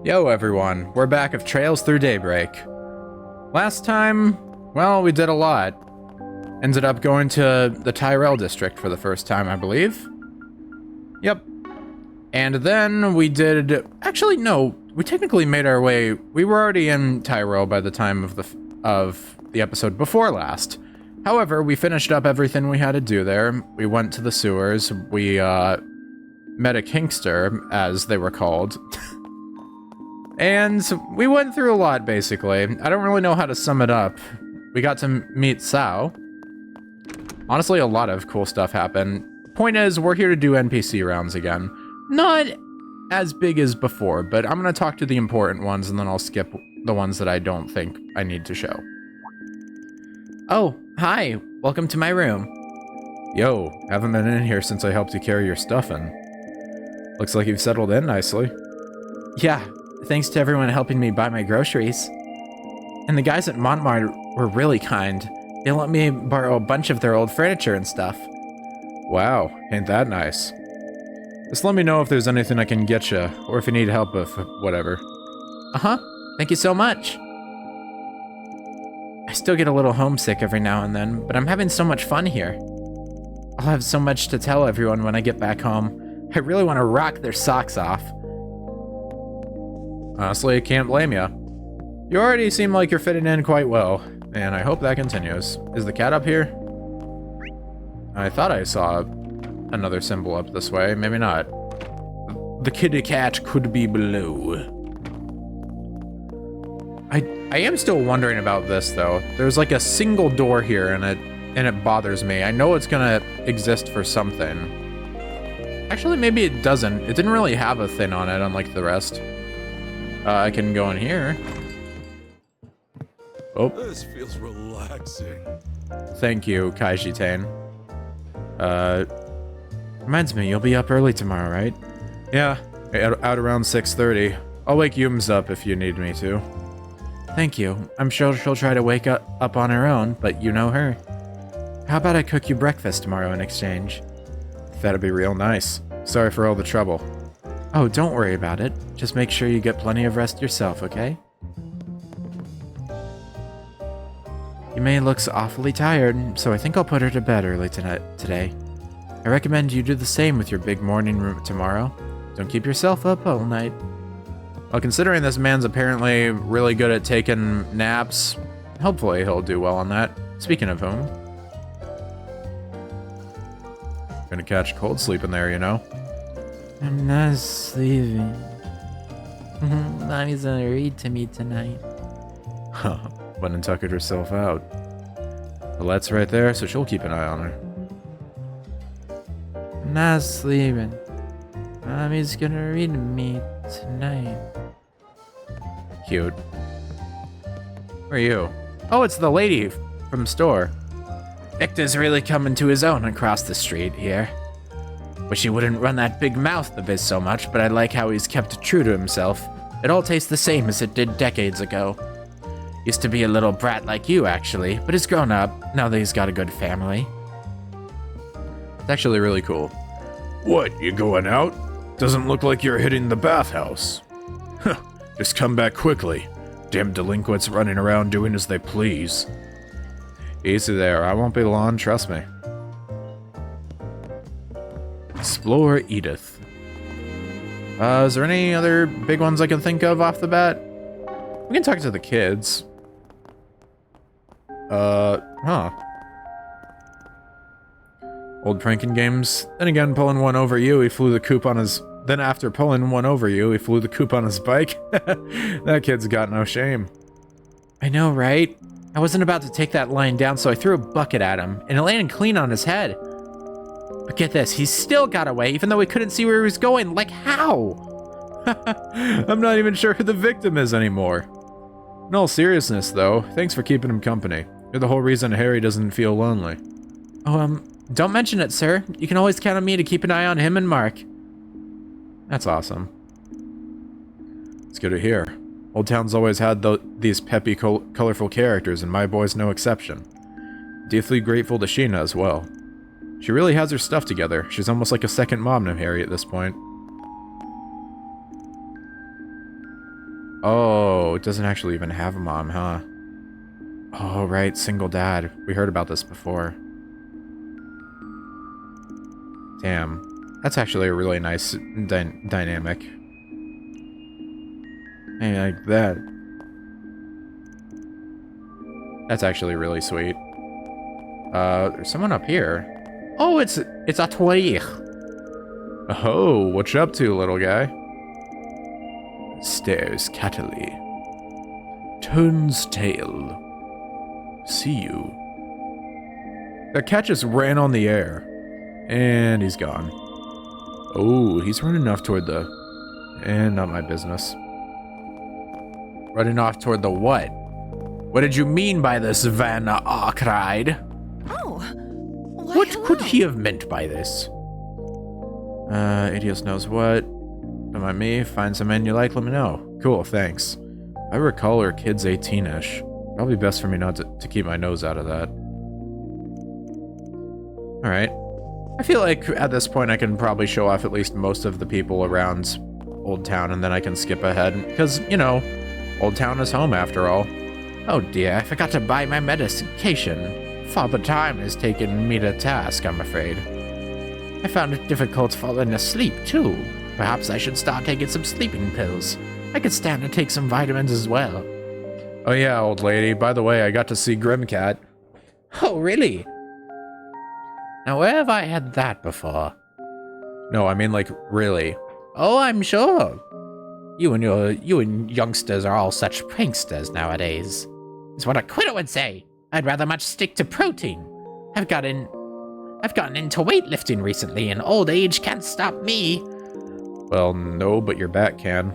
Yo everyone, we're back of Trails Through Daybreak. Last time, well, we did a lot. Ended up going to the Tyrell district for the first time, I believe. Yep. And then we did, actually no, we technically made our way, we were already in Tyrell by the time of the episode before last. However, we finished up everything we had to do there. We went to the sewers, we met a kinkster, as they were called. And we went through a lot, basically. I don't really know how to sum it up. We got to meet Sao. Honestly, a lot of cool stuff happened. Point is, we're here to do NPC rounds again. Not as big as before, but I'm going to talk to the important ones, and then I'll skip the ones that I don't think I need to show. Oh, hi. Welcome to my room. Yo, haven't been in here since I helped you carry your stuff in. Looks like you've settled in nicely. Yeah. Thanks to everyone helping me buy my groceries. And the guys at Montmartre were really kind. They let me borrow a bunch of their old furniture and stuff. Wow, ain't that nice. Just let me know if there's anything I can get you, or if you need help with whatever. Uh-huh, thank you so much. I still get a little homesick every now and then, but I'm having so much fun here. I'll have so much to tell everyone when I get back home. I really want to rock their socks off. Honestly, I can't blame you. You already seem like you're fitting in quite well, and I hope that continues. Is the cat up here? I thought I saw another symbol up this way, maybe not. The kitty cat could be below. I am still wondering about this though. There's like a single door here and it bothers me. I know it's gonna exist for something. Actually, maybe it doesn't. It didn't really have a thing on it, unlike the rest. I can go in here. Oh. This feels relaxing. Thank you, Kaiji-Tane. Reminds me, you'll be up early tomorrow, right? Yeah, out around 6:30. I'll wake Yums up if you need me to. Thank you. I'm sure she'll try to wake up on her own, but you know her. How about I cook you breakfast tomorrow in exchange? That'd be real nice. Sorry for all the trouble. Oh, don't worry about it. Just make sure you get plenty of rest yourself, okay? Yume looks awfully tired, so I think I'll put her to bed early today. I recommend you do the same with your big morning room tomorrow. Don't keep yourself up all night. Well, considering this man's apparently really good at taking naps, hopefully he'll do well on that. Speaking of whom. Gonna catch a cold sleep in there, you know? I'm not sleeping. Mommy's gonna read to me tonight. Huh, went and tuckered herself out. Colette's right there, so she'll keep an eye on her. I'm not sleeping. Mommy's gonna read to me tonight. Cute. Where are you? Oh, it's the lady from the store. Victor's really coming to his own across the street here. Wish he wouldn't run that big mouth of his so much, but I like how he's kept true to himself. It all tastes the same as it did decades ago. Used to be a little brat like you, actually, but he's grown up, now that he's got a good family. It's actually really cool. What, you going out? Doesn't look like you're hitting the bathhouse. Huh, just come back quickly. Damn delinquents running around doing as they please. Easy there, I won't be long, trust me. Explore Edith. Is there any other big ones I can think of off the bat? We can talk to the kids. Huh. Old pranking games. Then again, pulling one over you, he flew the coop on his... Then after pulling one over you, he flew the coop on his bike. That kid's got no shame. I know, right? I wasn't about to take that lion down, so I threw a bucket at him, and it landed clean on his head. But get this, he still got away, even though he couldn't see where he was going. Like, how? I'm not even sure who the victim is anymore. In all seriousness, though, thanks for keeping him company. You're the whole reason Harry doesn't feel lonely. Oh, don't mention it, sir. You can always count on me to keep an eye on him and Mark. That's awesome. It's good to hear. Old Town's always had these peppy, colorful characters, and my boy's no exception. Deeply grateful to Sheena as well. She really has her stuff together. She's almost like a second mom to Harry at this point. Oh, it doesn't actually even have a mom, huh? Oh, right, single dad. We heard about this before. Damn. That's actually a really nice dynamic. I like that. That's actually really sweet. There's someone up here. Oh, it's a toy. Oh, what you up to, little guy? Stares cattily. Turns tail. See you. The cat just ran on the air. And he's gone. Oh, he's running off toward the... And not my business. Running off toward the what? What did you mean by this, Van Arkride? Oh, why, What hello. could he have meant by this? Idios knows what. Don't mind me. Find some man you like, let me know. Cool, thanks. I recall her kid's 18-ish. Probably best for me not to keep my nose out of that. Alright. I feel like at this point I can probably show off at least most of the people around Old Town, and then I can skip ahead. Because, you know, Old Town is home after all. Oh dear, I forgot to buy my medication. Father Time has taken me to task, I'm afraid. I found it difficult falling asleep, too. Perhaps I should start taking some sleeping pills. I could stand to take some vitamins as well. Oh yeah, old lady. By the way, I got to see Grimcat. Oh, really? Now, where have I had that before? No, I mean, like, really. Oh, I'm sure. You and youngsters are all such pranksters nowadays. It's what a quitter would say. I'd rather much stick to protein. I've gotten into weightlifting recently, and old age can't stop me. Well, no, but your back can.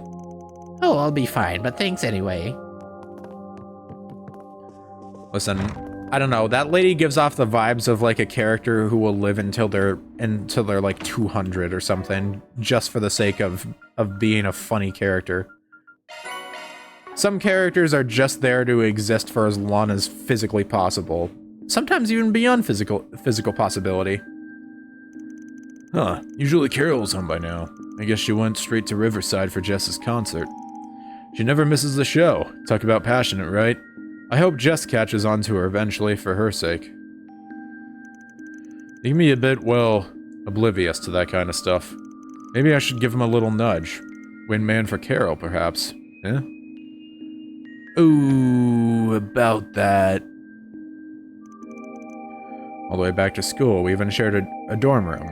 Oh, I'll be fine, but thanks anyway. Listen, I don't know. That lady gives off the vibes of like a character who will live until they're like 200 or something, just for the sake of being a funny character. Some characters are just there to exist for as long as physically possible. Sometimes even beyond physical possibility. Huh. Usually Carol's home by now. I guess she went straight to Riverside for Jess's concert. She never misses the show. Talk about passionate, right? I hope Jess catches on to her eventually for her sake. You can be a bit, well, oblivious to that kind of stuff. Maybe I should give him a little nudge. Wingman for Carol, perhaps. Eh? Ooh, about that. All the way back to school, we even shared a dorm room.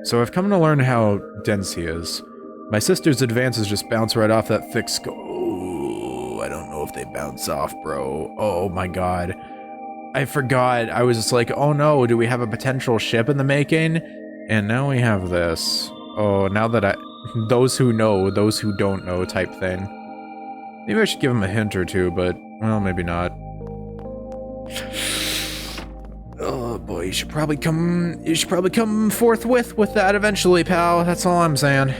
So I've come to learn how dense he is. My sister's advances just bounce right off that thick skull. Oh, I don't know if they bounce off, bro. Oh my god. I forgot. I was just like, oh no, do we have a potential ship in the making? And now we have this. Oh, now that those who know, those who don't know type thing. Maybe I should give him a hint or two, but, well, maybe not. Oh boy, you should probably come forthwith with that eventually, pal. That's all I'm saying.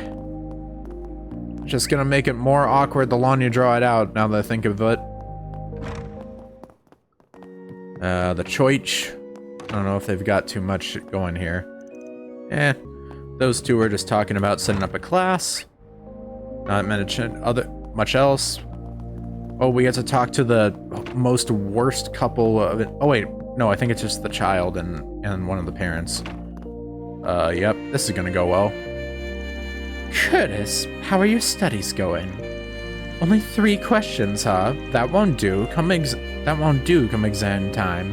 Just gonna make it more awkward the longer you draw it out, now that I think of it. The Choich. I don't know if they've got too much going here. Eh, those two are just talking about setting up a class. Not mentioning much else. Oh, we get to talk to the most worst couple of it. Oh wait, no, I think it's just the child and one of the parents. Yep, this is gonna go well. Curtis, how are your studies going? Only 3 questions, huh? That won't do. Come exam time.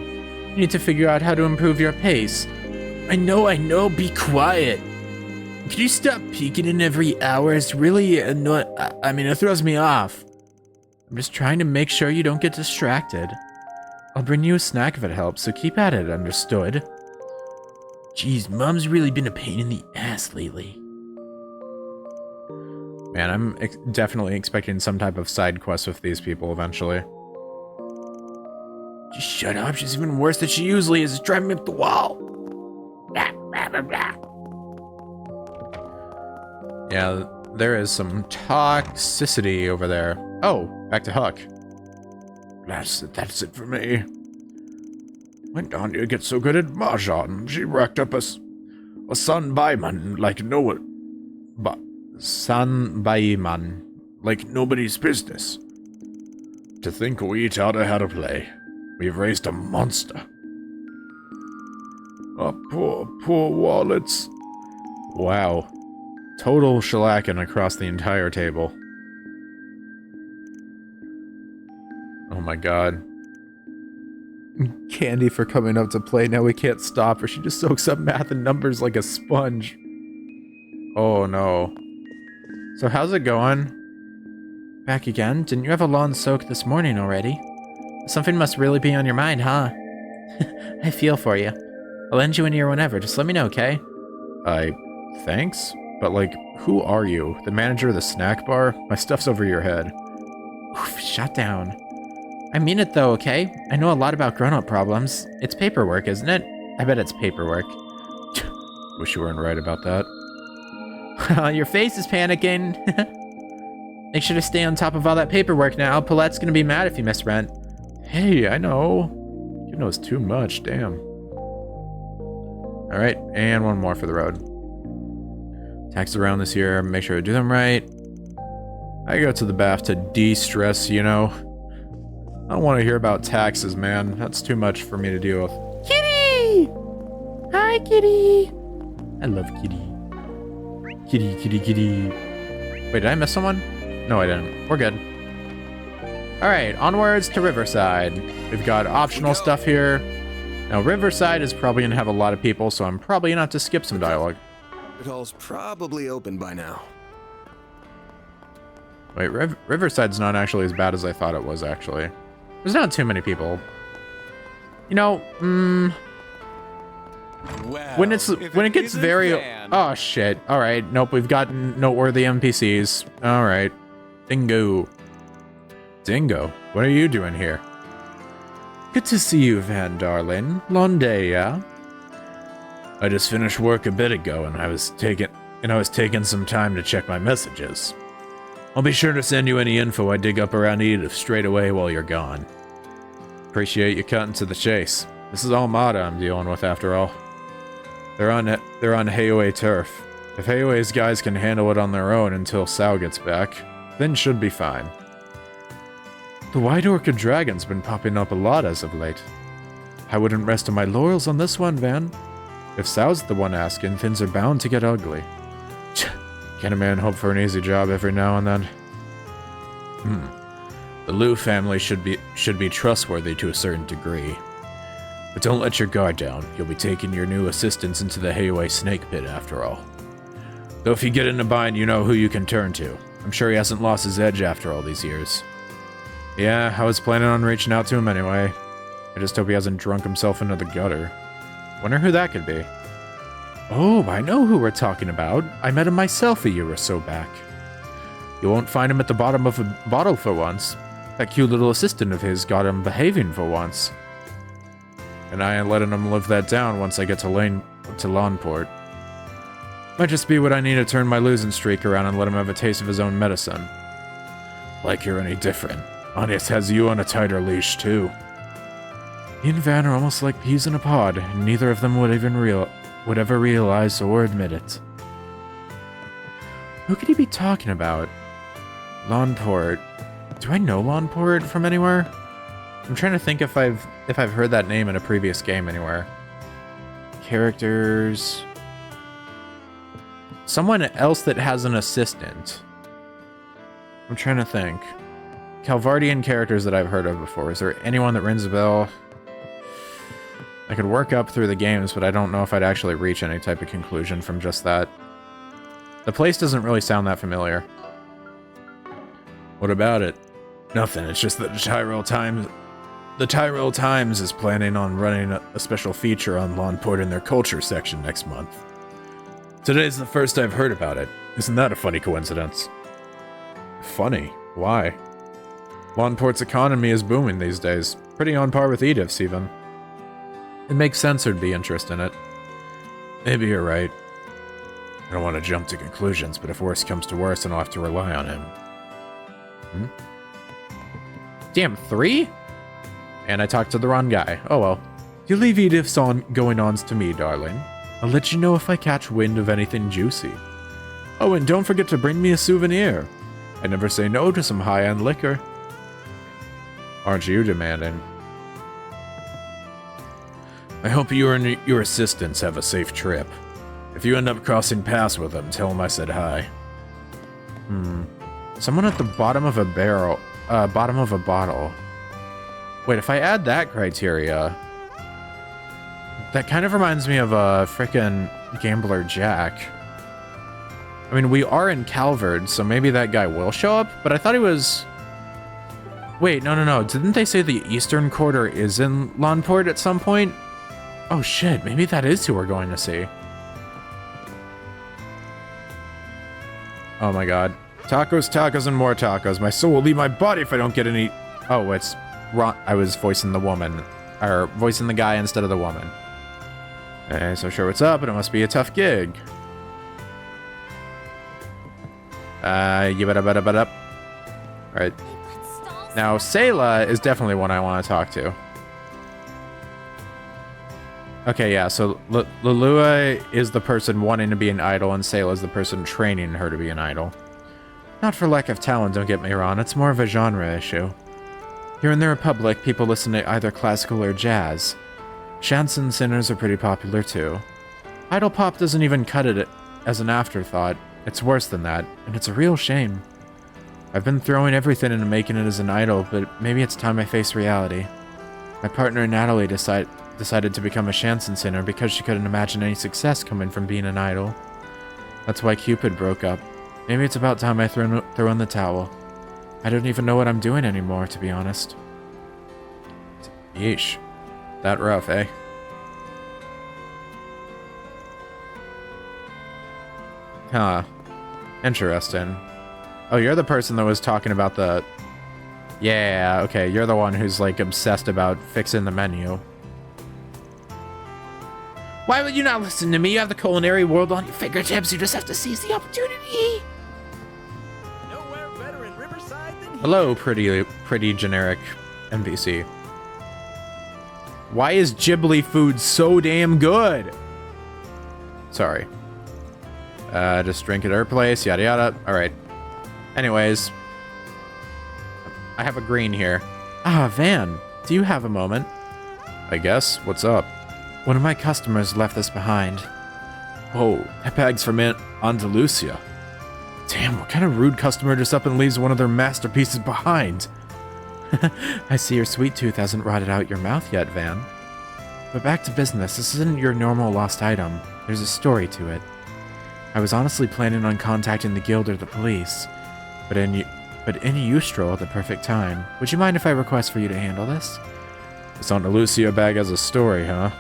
You need to figure out how to improve your pace. I know, be quiet. Can you stop peeking in every hour? It's really annoying. I mean, it throws me off. I'm just trying to make sure you don't get distracted. I'll bring you a snack if it helps, so keep at it, understood? Geez, Mom's really been a pain in the ass lately. Man, I'm definitely expecting some type of side quest with these people eventually. Just shut up, she's even worse than she usually is. It's driving me up the wall. Blah, blah, blah, blah. Yeah, there is some toxicity over there. Oh, back to Huck. That's it for me. When Danya gets so good at Mahjong, she racked up a son Baiman like no one. But San Baiman. like nobody's business. To think we taught her how to play. We've raised a monster. Oh, poor wallets. Wow. Total shellacking across the entire table. Oh my god. Candy for coming up to play. Now we can't stop her. She just soaks up math and numbers like a sponge. Oh no. So how's it going? Back again? Didn't you have a lawn soak this morning already? Something must really be on your mind, huh? I feel for you. I'll lend you an ear whenever. Just let me know, okay? Thanks? But like, who are you? The manager of the snack bar? My stuff's over your head. Oof, shut down. I mean it though, okay? I know a lot about grown-up problems. It's paperwork, isn't it? I bet it's paperwork. Wish you weren't right about that. Your face is panicking. Make sure to stay on top of all that paperwork now. Paulette's gonna be mad if you miss rent. Hey, I know. You knows too much, damn. Alright, and one more for the road. Taxes around this year, make sure to do them right. I go to the bath to de-stress, you know. I don't want to hear about taxes, man. That's too much for me to deal with. Kitty! Hi, Kitty! I love Kitty. Kitty, kitty, kitty. Wait, did I miss someone? No, I didn't. We're good. Alright, onwards to Riverside. We've got optional stuff here. Now, Riverside is probably going to have a lot of people, so I'm probably going to have to skip some dialogue. The hall's probably open by now. Wait, Riverside's not actually as bad as I thought it was, actually. There's not too many people. You know, Well, when it gets very... Oh, shit. Alright, nope, we've gotten noteworthy NPCs. Alright. Dingo. Dingo, what are you doing here? Good to see you, Van darling. Long day, yeah? I just finished work a bit ago, and I was taking some time to check my messages. I'll be sure to send you any info I dig up around Edith straight away while you're gone. Appreciate you cutting to the chase. This is Almada I'm dealing with, after all. They're on Hayway turf. If Hayway's guys can handle it on their own until Sal gets back, then should be fine. The White Orchid Dragon's been popping up a lot as of late. I wouldn't rest on my laurels on this one, Van. If Sal's the one asking, things are bound to get ugly. Can a man hope for an easy job every now and then? The Liu family should be trustworthy to a certain degree. But don't let your guard down. You'll be taking your new assistants into the Hayway snake pit after all. Though if you get in a bind, you know who you can turn to. I'm sure he hasn't lost his edge after all these years. Yeah, I was planning on reaching out to him anyway. I just hope he hasn't drunk himself into the gutter. Wonder who that could be. Oh, I know who we're talking about. I met him myself a year or so back. You won't find him at the bottom of a bottle for once. That cute little assistant of his got him behaving for once. And I ain't letting him live that down once I get to Langport. Might just be what I need to turn my losing streak around and let him have a taste of his own medicine. Like you're any different. Onyx has you on a tighter leash, too. He and Van are almost like peas in a pod, and neither of them would ever realize or admit it. Who could he be talking about? Langport. Do I know Langport from anywhere? I'm trying to think if I've heard that name in a previous game anywhere. Characters. Someone else that has an assistant. I'm trying to think. Calvardian characters that I've heard of before. Is there anyone that rings a bell? I could work up through the games, but I don't know if I'd actually reach any type of conclusion from just that. The place doesn't really sound that familiar. What about it? Nothing, it's just that the Tyrell Times is planning on running a special feature on Langport in their culture section next month. Today's the first I've heard about it. Isn't that a funny coincidence? Funny? Why? Langport's economy is booming these days. Pretty on par with Edith's, even. It makes sense there'd be interest in it. Maybe you're right. I don't want to jump to conclusions, but if worse comes to worse, then I'll have to rely on him. Damn, 3? And I talked to the wrong guy. Oh well. You leave Edith's going-ons to me, darling. I'll let you know if I catch wind of anything juicy. Oh, and don't forget to bring me a souvenir. I never say no to some high-end liquor. Aren't you demanding? I hope you and your assistants have a safe trip. If you end up crossing paths with them, tell them I said hi. Someone at the bottom of a barrel, bottom of a bottle. Wait, if I add that criteria, that kind of reminds me of a frickin' Gambler Jack. I mean, we are in Calvard, so maybe that guy will show up, but I thought he was... Wait, no. Didn't they say the Eastern Quarter is in Langport at some point? Oh shit, maybe that is who we're going to see. Oh my god. Tacos, tacos, and more tacos. My soul will leave my body if I don't get any... Oh, it's wrong. I was voicing the woman. Or voicing the guy instead of the woman. Okay, so sure what's up, but it must be a tough gig. Yibba-da-ba-da-ba-da. Alright. Now, Sayla is definitely one I want to talk to. Okay, yeah, so Lulua is the person wanting to be an idol, and Sayla is the person training her to be an idol. Not for lack of talent, don't get me wrong, it's more of a genre issue. Here in the Republic, people listen to either classical or jazz. Chanson singers are pretty popular too. Idol pop doesn't even cut it as an afterthought. It's worse than that, and it's a real shame. I've been throwing everything into making it as an idol, but maybe it's time I face reality. My partner Natalie decided to become a chanson singer because she couldn't imagine any success coming from being an idol. That's why Cupid broke up. Maybe it's about time I throw in the towel. I don't even know what I'm doing anymore, to be honest. Yeesh. That rough, eh? Huh. Interesting. Oh, you're the person that was talking about the... Yeah, okay, you're the one who's, like, obsessed about fixing the menu. Why would you not listen to me? You have the culinary world on your fingertips. You just have to seize the opportunity. Nowhere better in Riverside than here. Hello, pretty generic NPC. Why is Ghibli food so damn good? Sorry. Just drink at our place, yada yada. Alright. Anyways. I have a green here. Ah, Van. Do you have a moment? I guess. What's up? One of my customers left this behind. Oh, that bag's from Andalusia. Damn, what kind of rude customer just up and leaves one of their masterpieces behind? I see your sweet tooth hasn't rotted out your mouth yet, Van. But back to business, this isn't your normal lost item. There's a story to it. I was honestly planning on contacting the guild or the police, but in you stroll at the perfect time. Would you mind if I request for you to handle this? This Andalusia bag has a story, huh?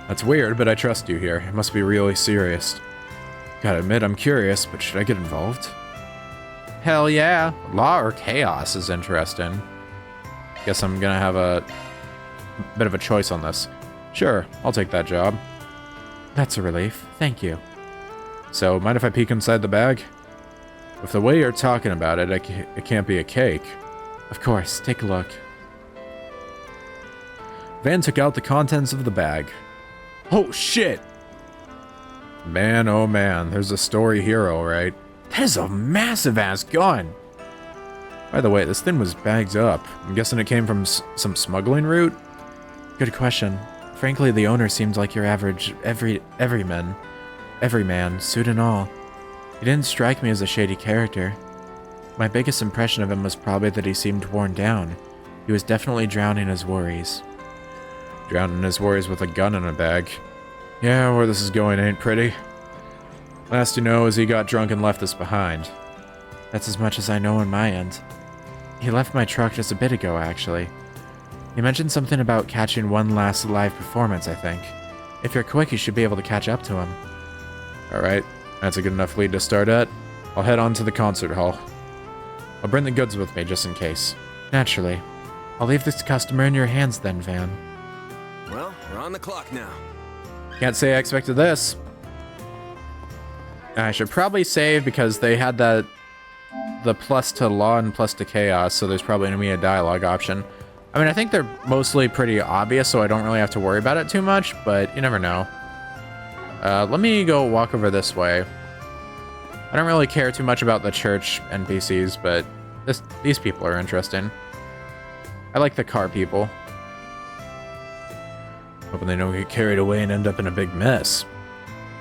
That's weird, but I trust you here. It must be really serious. Gotta admit, I'm curious, but should I get involved? Hell yeah. Law or chaos is interesting. Guess I'm gonna have a bit of a choice on this. Sure, I'll take that job. That's a relief. Thank you. So, mind if I peek inside the bag? With the way you're talking about it, it can't be a cake. Of course, take a look. Van took out the contents of the bag. Oh shit! Man, oh man, there's a story hero, right? That is a massive ass gun! By the way, this thing was bagged up. I'm guessing it came from some smuggling route? Good question. Frankly, the owner seemed like your average everyman, suit and all. He didn't strike me as a shady character. My biggest impression of him was probably that he seemed worn down. He was definitely drowning his worries. Drowning his worries with a gun in a bag. Yeah, where this is going ain't pretty. Last you know is he got drunk and left us behind. That's as much as I know on my end. He left my truck just a bit ago, actually. He mentioned something about catching one last live performance, I think. If you're quick, you should be able to catch up to him. Alright, that's a good enough lead to start at. I'll head on to the concert hall. I'll bring the goods with me just in case. Naturally. I'll leave this customer in your hands then, Van. Well, we're on the clock now. Can't say I expected this. I should probably save because they had the plus to law and plus to chaos, so there's probably going to be a dialogue option. I mean, I think they're mostly pretty obvious, so I don't really have to worry about it too much, but you never know. Let me go walk over this way. I don't really care too much about the church NPCs, but these people are interesting. I like the car people. Hoping they don't get carried away and end up in a big mess.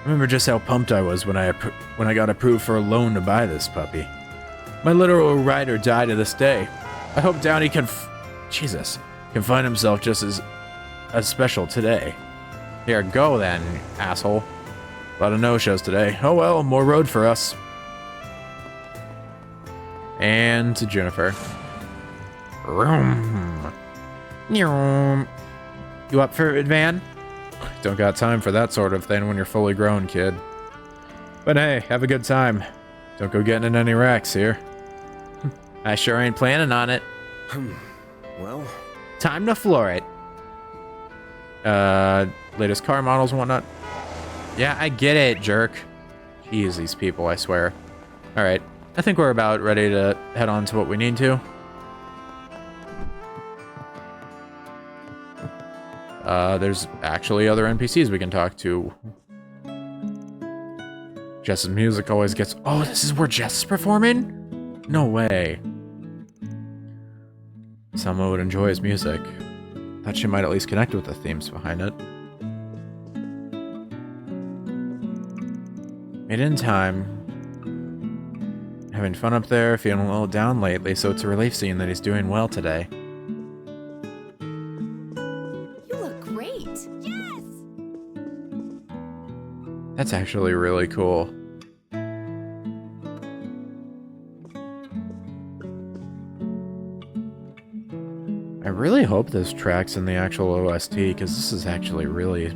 Remember just how pumped I was when I got approved for a loan to buy this puppy. My literal ride or die to this day. I hope Downey can find himself just as special today. Here, go then, asshole. A lot of no-shows today. Oh well, more road for us. And to Juniper. Vroom. You up for it, Van? Don't got time for that sort of thing when you're fully grown, kid. But hey, have a good time. Don't go getting in any wrecks here. I sure ain't planning on it. Well, Time to floor it. Latest car models and whatnot. Yeah, I get it, jerk. Jeez, these people, I swear. Alright, I think we're about ready to head on to what we need to. There's actually other NPCs we can talk to. Jess's music always gets... Oh, this is where Jess is performing? No way. Selma would enjoy his music. Thought she might at least connect with the themes behind it. Made it in time. Having fun up there, feeling a little down lately, so it's a relief seeing that he's doing well today. You look great. Yes! That's actually really cool. I really hope this track's in the actual OST, because this is actually really,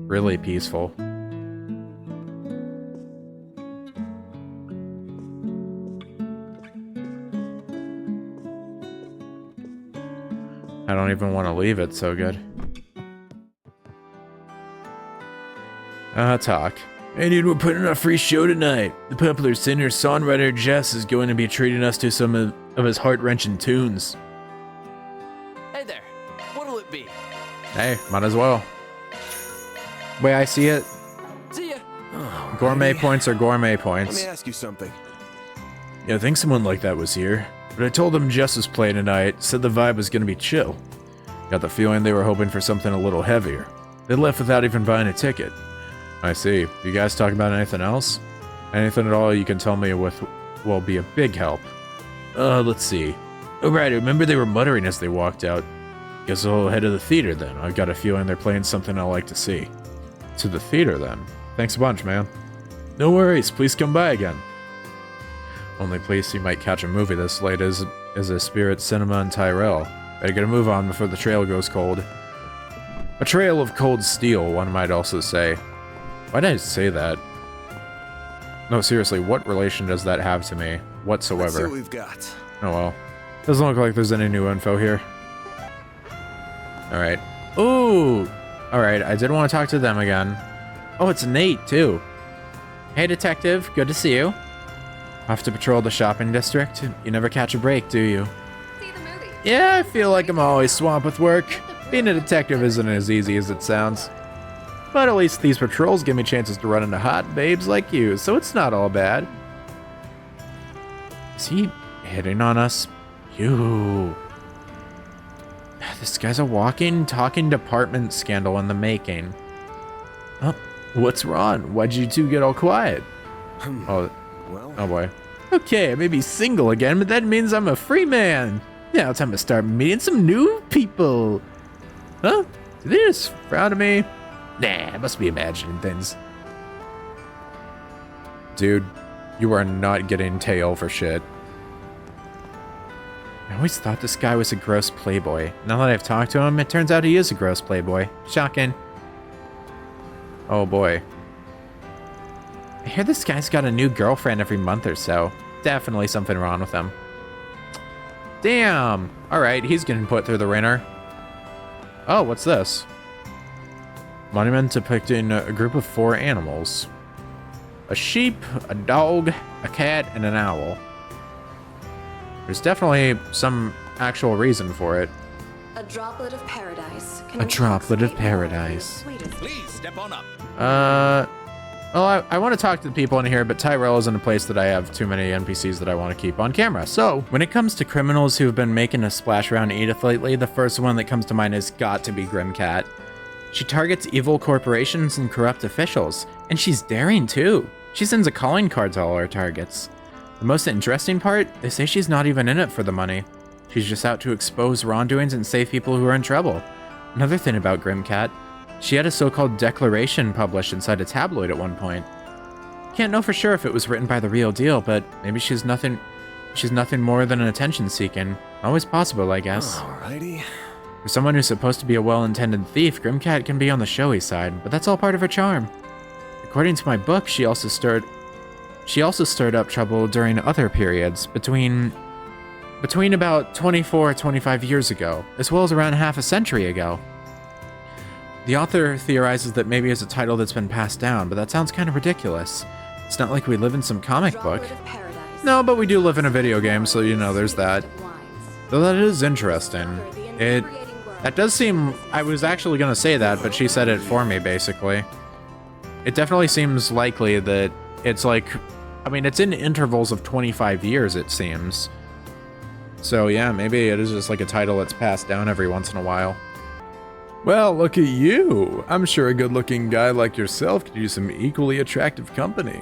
really peaceful. I don't even want to leave it, so good. Talk. Hey dude, we're putting on a free show tonight. The popular singer-songwriter Jess is going to be treating us to some of his heart-wrenching tunes. hey there. What'll it be? Hey, might as well. Way I see it, See ya. gourmet points are gourmet Let points. me ask you something. Yeah, I think someone like that was here. But I told them Jess was playing tonight, said the vibe was gonna be chill. Got the feeling they were hoping for something a little heavier. They left without even buying a ticket. I see. You guys talk about anything else? Anything at all you can tell me with will be a big help. Let's see. Oh right, I remember they were muttering as they walked out. Guess I'll head to the theater then. I've got a feeling they're playing something I like to see. To the theater, then. Thanks a bunch, man. No worries, please come by again. Only place you might catch a movie this late is a Spirit Cinema in Tyrell. Better get a move on before the trail goes cold. A trail of cold steel, one might also say. Why did I say that? No, seriously, what relation does that have to me? Let's see Whatsoever. what we've got. Oh well. Doesn't look like there's any new info here. Alright. Ooh! Alright, I did want to talk to them again. Oh, it's Nate, too. Hey, detective. Good to see you. Off to patrol the shopping district? You never catch a break, do you? See the movie. Yeah, I feel like I'm always swamped with work. Being a detective isn't as easy as it sounds. But at least these patrols give me chances to run into hot babes like you, so it's not all bad. Is he hitting on us? You. This guy's a walking, talking department scandal in the making. Oh, what's wrong? Why'd you two get all quiet? Oh, Well, oh boy. Okay, I may be single again, but that means I'm a free man. Now time to start meeting some new people. Huh? Did they just frown at me? Nah, I must be imagining things. Dude, you are not getting tail for shit. I always thought this guy was a gross playboy. Now that I've talked to him, it turns out he is a gross playboy. Shocking. Oh boy. I hear this guy's got a new girlfriend every month or so. Definitely something wrong with him. Damn! Alright, he's getting put through the ringer. Oh, what's this? Monument depicting a group of 4 animals. A sheep, a dog, a cat, and an owl. There's definitely some actual reason for it. A droplet of paradise. A droplet of paradise. Please step on up. Well, I want to talk to the people in here, but Tyrell isn't a place that I have too many NPCs that I want to keep on camera. So, when it comes to criminals who have been making a splash around Edith lately, the first one that comes to mind has got to be Grimcat. She targets evil corporations and corrupt officials, and she's daring too. She sends a calling card to all her targets. The most interesting part, they say she's not even in it for the money. She's just out to expose wrongdoings and save people who are in trouble. Another thing about Grimcat, she had a so-called declaration published inside a tabloid at one point. Can't know for sure if it was written by the real deal, but maybe she's nothing more than an attention-seeking. Always possible, I guess. Alrighty. For someone who's supposed to be a well-intended thief, Grimcat can be on the showy side, but that's all part of her charm. According to my book, she also stirred up trouble during other periods, between about 24 or 25 years ago, as well as around half a century ago. The author theorizes that maybe it's a title that's been passed down, but that sounds kind of ridiculous. It's not like we live in some comic book. No, but we do live in a video game, so you know, there's that. Though that is interesting. That does seem... I was actually going to say that, but she said it for me, basically. It definitely seems likely that it's like... I mean, it's in intervals of 25 years, it seems. So yeah, maybe it is just like a title that's passed down every once in a while. Well, look at you. I'm sure a good-looking guy like yourself could use some equally attractive company.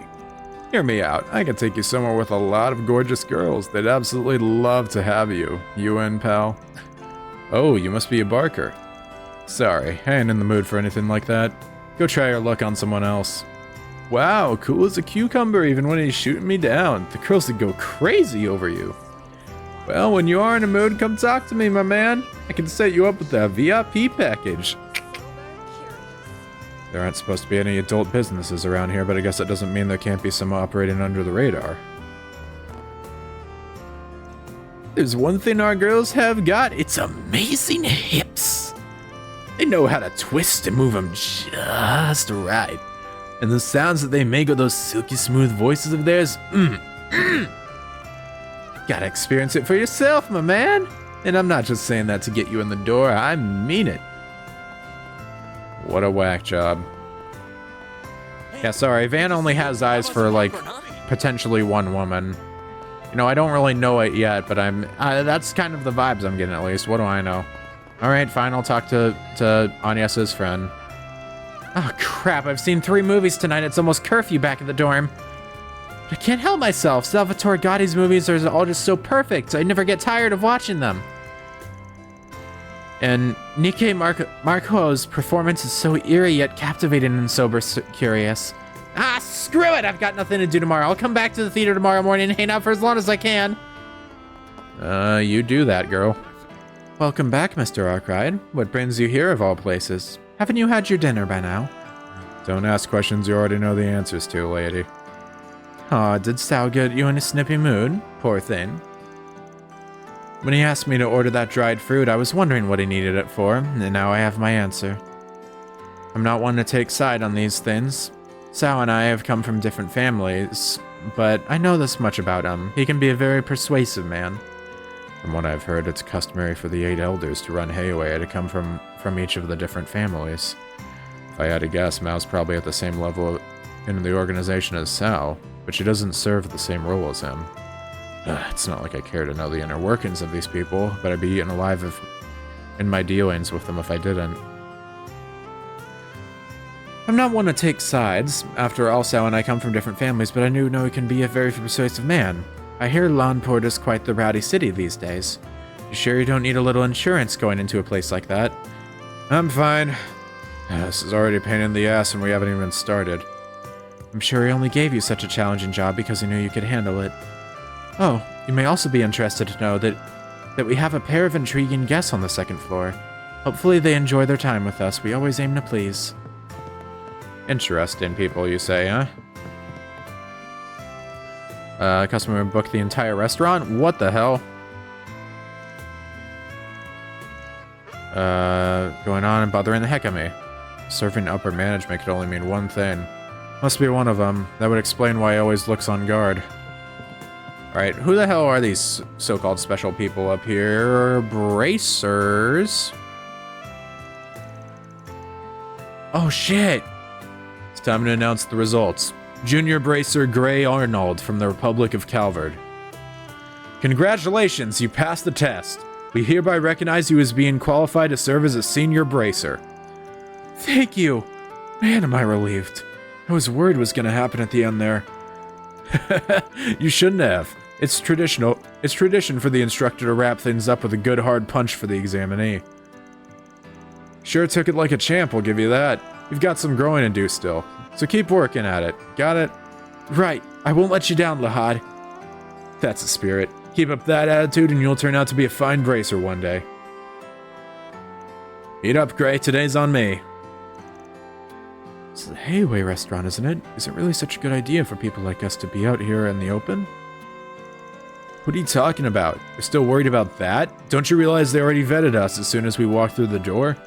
Hear me out. I can take you somewhere with a lot of gorgeous girls. They'd absolutely love to have you. You in, pal? Oh, you must be a barker. Sorry, I ain't in the mood for anything like that. Go try your luck on someone else. Wow, cool as a cucumber even when he's shooting me down. The girls would go crazy over you. Well, when you are in a mood, come talk to me, my man. I can set you up with a VIP package. There aren't supposed to be any adult businesses around here, but I guess that doesn't mean there can't be some operating under the radar. There's one thing our girls have got, it's amazing hips. They know how to twist and move them just right. And the sounds that they make with those silky smooth voices of theirs, Gotta experience it for yourself, my man. And I'm not just saying that to get you in the door, I mean it. What a whack job. Yeah, sorry, Van only has eyes for, like, potentially one woman. You know, I don't really know it yet, but that's kind of the vibes I'm getting, at least. What do I know? Alright, fine, I'll talk to Agnes's friend. Oh, crap, I've seen 3 movies tonight. It's almost curfew back at the dorm. But I can't help myself. Salvatore Gotti's movies are all just so perfect. I never get tired of watching them. And Nike Marco's performance is so eerie yet captivating and sober curious. Ah, screw it! I've got nothing to do tomorrow. I'll come back to the theater tomorrow morning and hang out for as long as I can. You do that, girl. Welcome back, Mr. Arkwright. What brings you here of all places? Haven't you had your dinner by now? Don't ask questions you already know the answers to, lady. Aw, did Sal get you in a snippy mood? Poor thing. When he asked me to order that dried fruit, I was wondering what he needed it for, and now I have my answer. I'm not one to take side on these things. Sal and I have come from different families, but I know this much about him. He can be a very persuasive man. From what I've heard, it's customary for the 8 elders to run hayway to come from each of the different families. If I had to guess, Mao's probably at the same level in the organization as Sal, but she doesn't serve the same role as him. It's not like I care to know the inner workings of these people, but I'd be eaten alive in my dealings with them if I didn't. I'm not one to take sides. After all, Sal and I come from different families, but I do know he can be a very persuasive man. I hear Langport is quite the rowdy city these days. You sure you don't need a little insurance going into a place like that? I'm fine. This is already a pain in the ass and we haven't even started. I'm sure he only gave you such a challenging job because he knew you could handle it. Oh, you may also be interested to know that we have a pair of intriguing guests on the 2nd floor. Hopefully they enjoy their time with us. We always aim to please. Interesting people, you say, huh? Customer booked the entire restaurant? What the hell? Going on and bothering the heck of me. Serving upper management could only mean one thing. Must be one of them. That would explain why he always looks on guard. Alright, who the hell are these so-called special people up here? Bracers. Oh shit! It's Time to announce the results. Junior Bracer Gray Arnold from the Republic of Calvard. Congratulations, you passed the test. We hereby recognize you as being qualified to serve as a senior bracer. Thank you. Man, am I relieved. I was worried it was going to happen at the end there. You shouldn't have. It's tradition for the instructor to wrap things up with a good hard punch for the examinee. Sure took it like a champ, I'll give you that. You've got some growing to do still, so keep working at it. Got it? Right, I won't let you down, Lahad. That's the spirit. Keep up that attitude and you'll turn out to be a fine bracer one day. Eat up, Gray. Today's on me. It's the Hayway restaurant, isn't it? Is it really such a good idea for people like us to be out here in the open? What are you talking about? You're still worried about that? Don't you realize they already vetted us as soon as we walked through the door?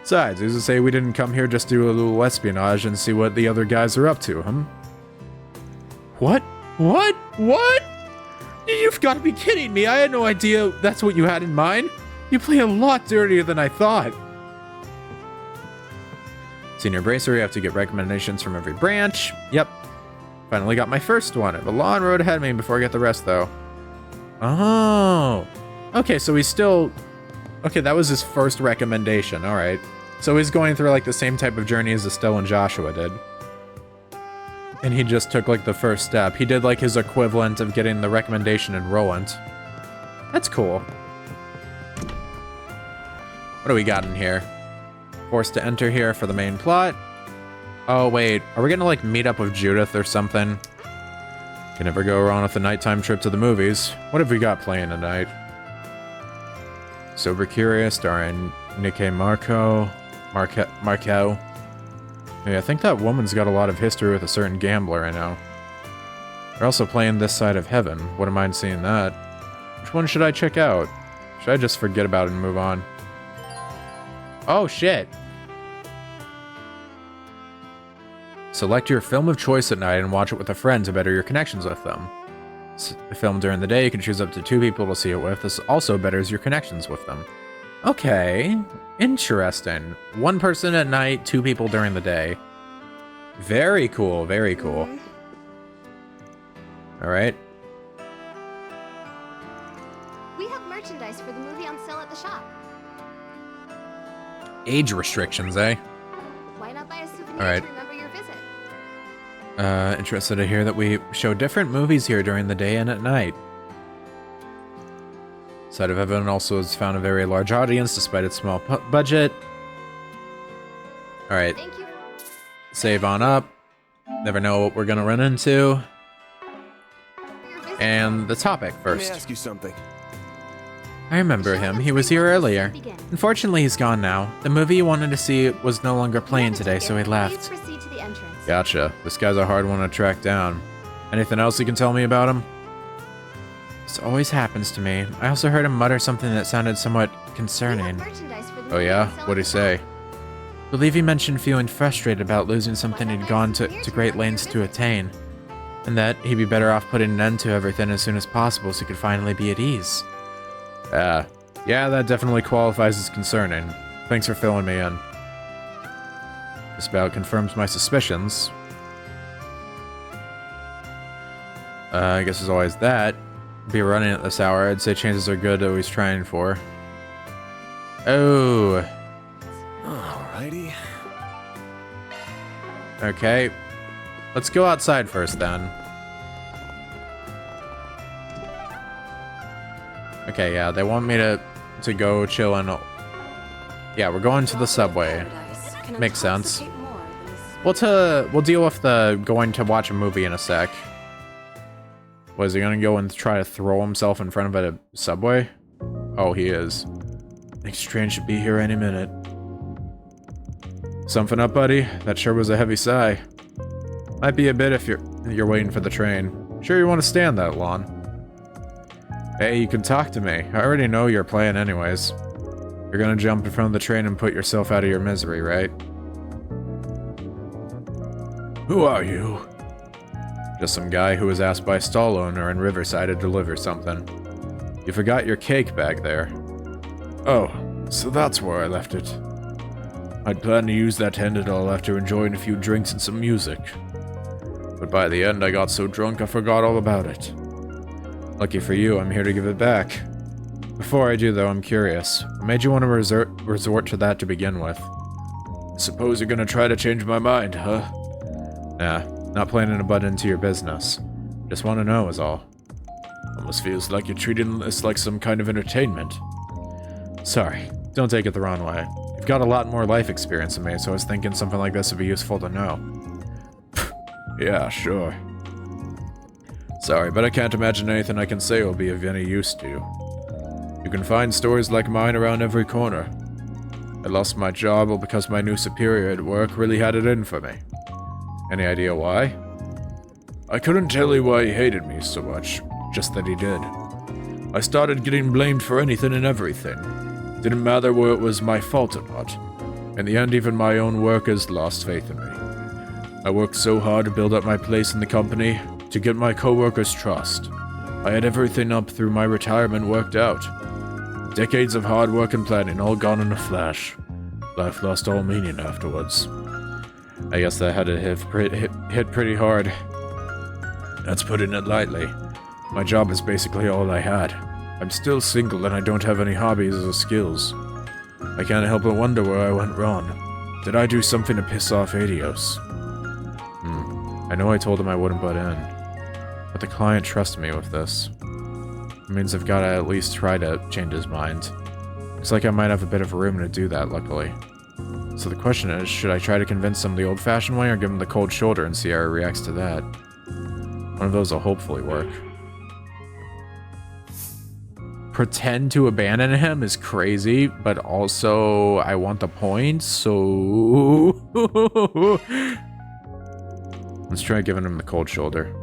Besides, who's to say we didn't come here just to do a little espionage and see what the other guys are up to, huh? What? What? What? You've got to be kidding me. I had no idea that's what you had in mind. You play a lot dirtier than I thought. Senior Bracer, you have to get recommendations from every branch. Yep. Finally got my first one. I have a long road ahead of me before I get the rest, though. Oh. Okay, so he's still... Okay, that was his first recommendation. All right. So he's going through, like, the same type of journey as Estelle and Joshua did. And he just took, like, the first step. He did, like, his equivalent of getting the recommendation in Roland. That's cool. What do we got in here? Forced to enter here for the main plot. Oh, wait. Are we gonna, like, meet up with Judith or something? Can never go wrong with a nighttime trip to the movies. What have we got playing tonight? Sober Curious, starring Nikkei Marco. Yeah, I think that woman's got a lot of history with a certain gambler I know. They're also playing This Side of Heaven. Wouldn't mind seeing that. Which one should I check out? Should I just forget about it and move on? Oh, shit. Select your film of choice at night and watch it with a friend to better your connections with them. Film during the day, you can choose up to 2 people to see it with. This also betters your connections with them. Okay, interesting. 1 person at night, 2 people during the day. Very cool, very cool. Alright. We have merchandise for the movie on sale at the shop. Age restrictions, eh? Why not buy a souvenir Alright. to remember your visit? Interested to hear that we show different movies here during the day and at night. Side of Heaven also has found a very large audience despite its small budget. Alright, Thank you. save on up. Never know what we're gonna run into. For your visit. And the topic Let me first. ask you something. I remember him, he was here earlier. Begin. Unfortunately, he's gone now. The movie you wanted to see was no longer playing Have a today, ticket. so he Please left. proceed to the entrance. Gotcha. This guy's a hard one to track down. Anything else you can tell me about him? This always happens to me. I also heard him mutter something that sounded somewhat We have concerning. merchandise for the Oh movie yeah? on sale What'd he at the shop. say? Believe he mentioned feeling frustrated about losing something he'd gone to great lengths to attain. And that he'd be better off putting an end to everything as soon as possible so he could finally be at ease. Yeah, that definitely qualifies as concerning. Thanks for filling me in. Just about confirms my suspicions. I guess there's always that. Be running at this hour, I'd say chances are good that he's trying for. Oh. Alrighty. Okay. Let's go outside first then. Okay, yeah, they want me to go chill and... Yeah, we're going to the subway. Makes sense. We'll deal with the going to watch a movie in a sec. Was he gonna go and try to throw himself in front of a subway? Oh, he is. Next train should be here any minute. Something up, buddy? That sure was a heavy sigh. Might be a bit if you're waiting for the train. Sure you want to stand that long? Hey, you can talk to me. I already know your plan anyways. You're gonna jump in front of the train and put yourself out of your misery, right? Who are you? Just some guy who was asked by a stall owner in Riverside to deliver something. You forgot your cake back there. Oh, so that's where I left it. I'd planned to use that to end it all after enjoying a few drinks and some music. But by the end, I got so drunk I forgot all about it. Lucky for you, I'm here to give it back. Before I do, though, I'm curious. What made you want to resort to that to begin with? Suppose you're gonna try to change my mind, huh? Nah, not planning to butt into your business. Just want to know is all. Almost feels like you're treating this like some kind of entertainment. Sorry, don't take it the wrong way. You've got a lot more life experience than me, so I was thinking something like this would be useful to know. Yeah, sure. Sorry, but I can't imagine anything I can say will be of any use to you. You can find stories like mine around every corner. I lost my job all because my new superior at work really had it in for me. Any idea why? I couldn't tell you why he hated me so much, just that he did. I started getting blamed for anything and everything. Didn't matter whether it was my fault or not. In the end, even my own workers lost faith in me. I worked so hard to build up my place in the company, to get my co-workers' trust. I had everything up through my retirement worked out. Decades of hard work and planning all gone in a flash. Life lost all meaning afterwards. I guess that had to hit pretty hard. That's putting it lightly. My job is basically all I had. I'm still single and I don't have any hobbies or skills. I can't help but wonder where I went wrong. Did I do something to piss off Adios? I know I told him I wouldn't butt in, but the client trusts me with this. It means I've got to at least try to change his mind. Looks like I might have a bit of room to do that, luckily. So the question is, should I try to convince him the old-fashioned way or give him the cold shoulder and see how he reacts to that? One of those will hopefully work. Pretend to abandon him is crazy, but also I want the points, so... Let's try giving him the cold shoulder.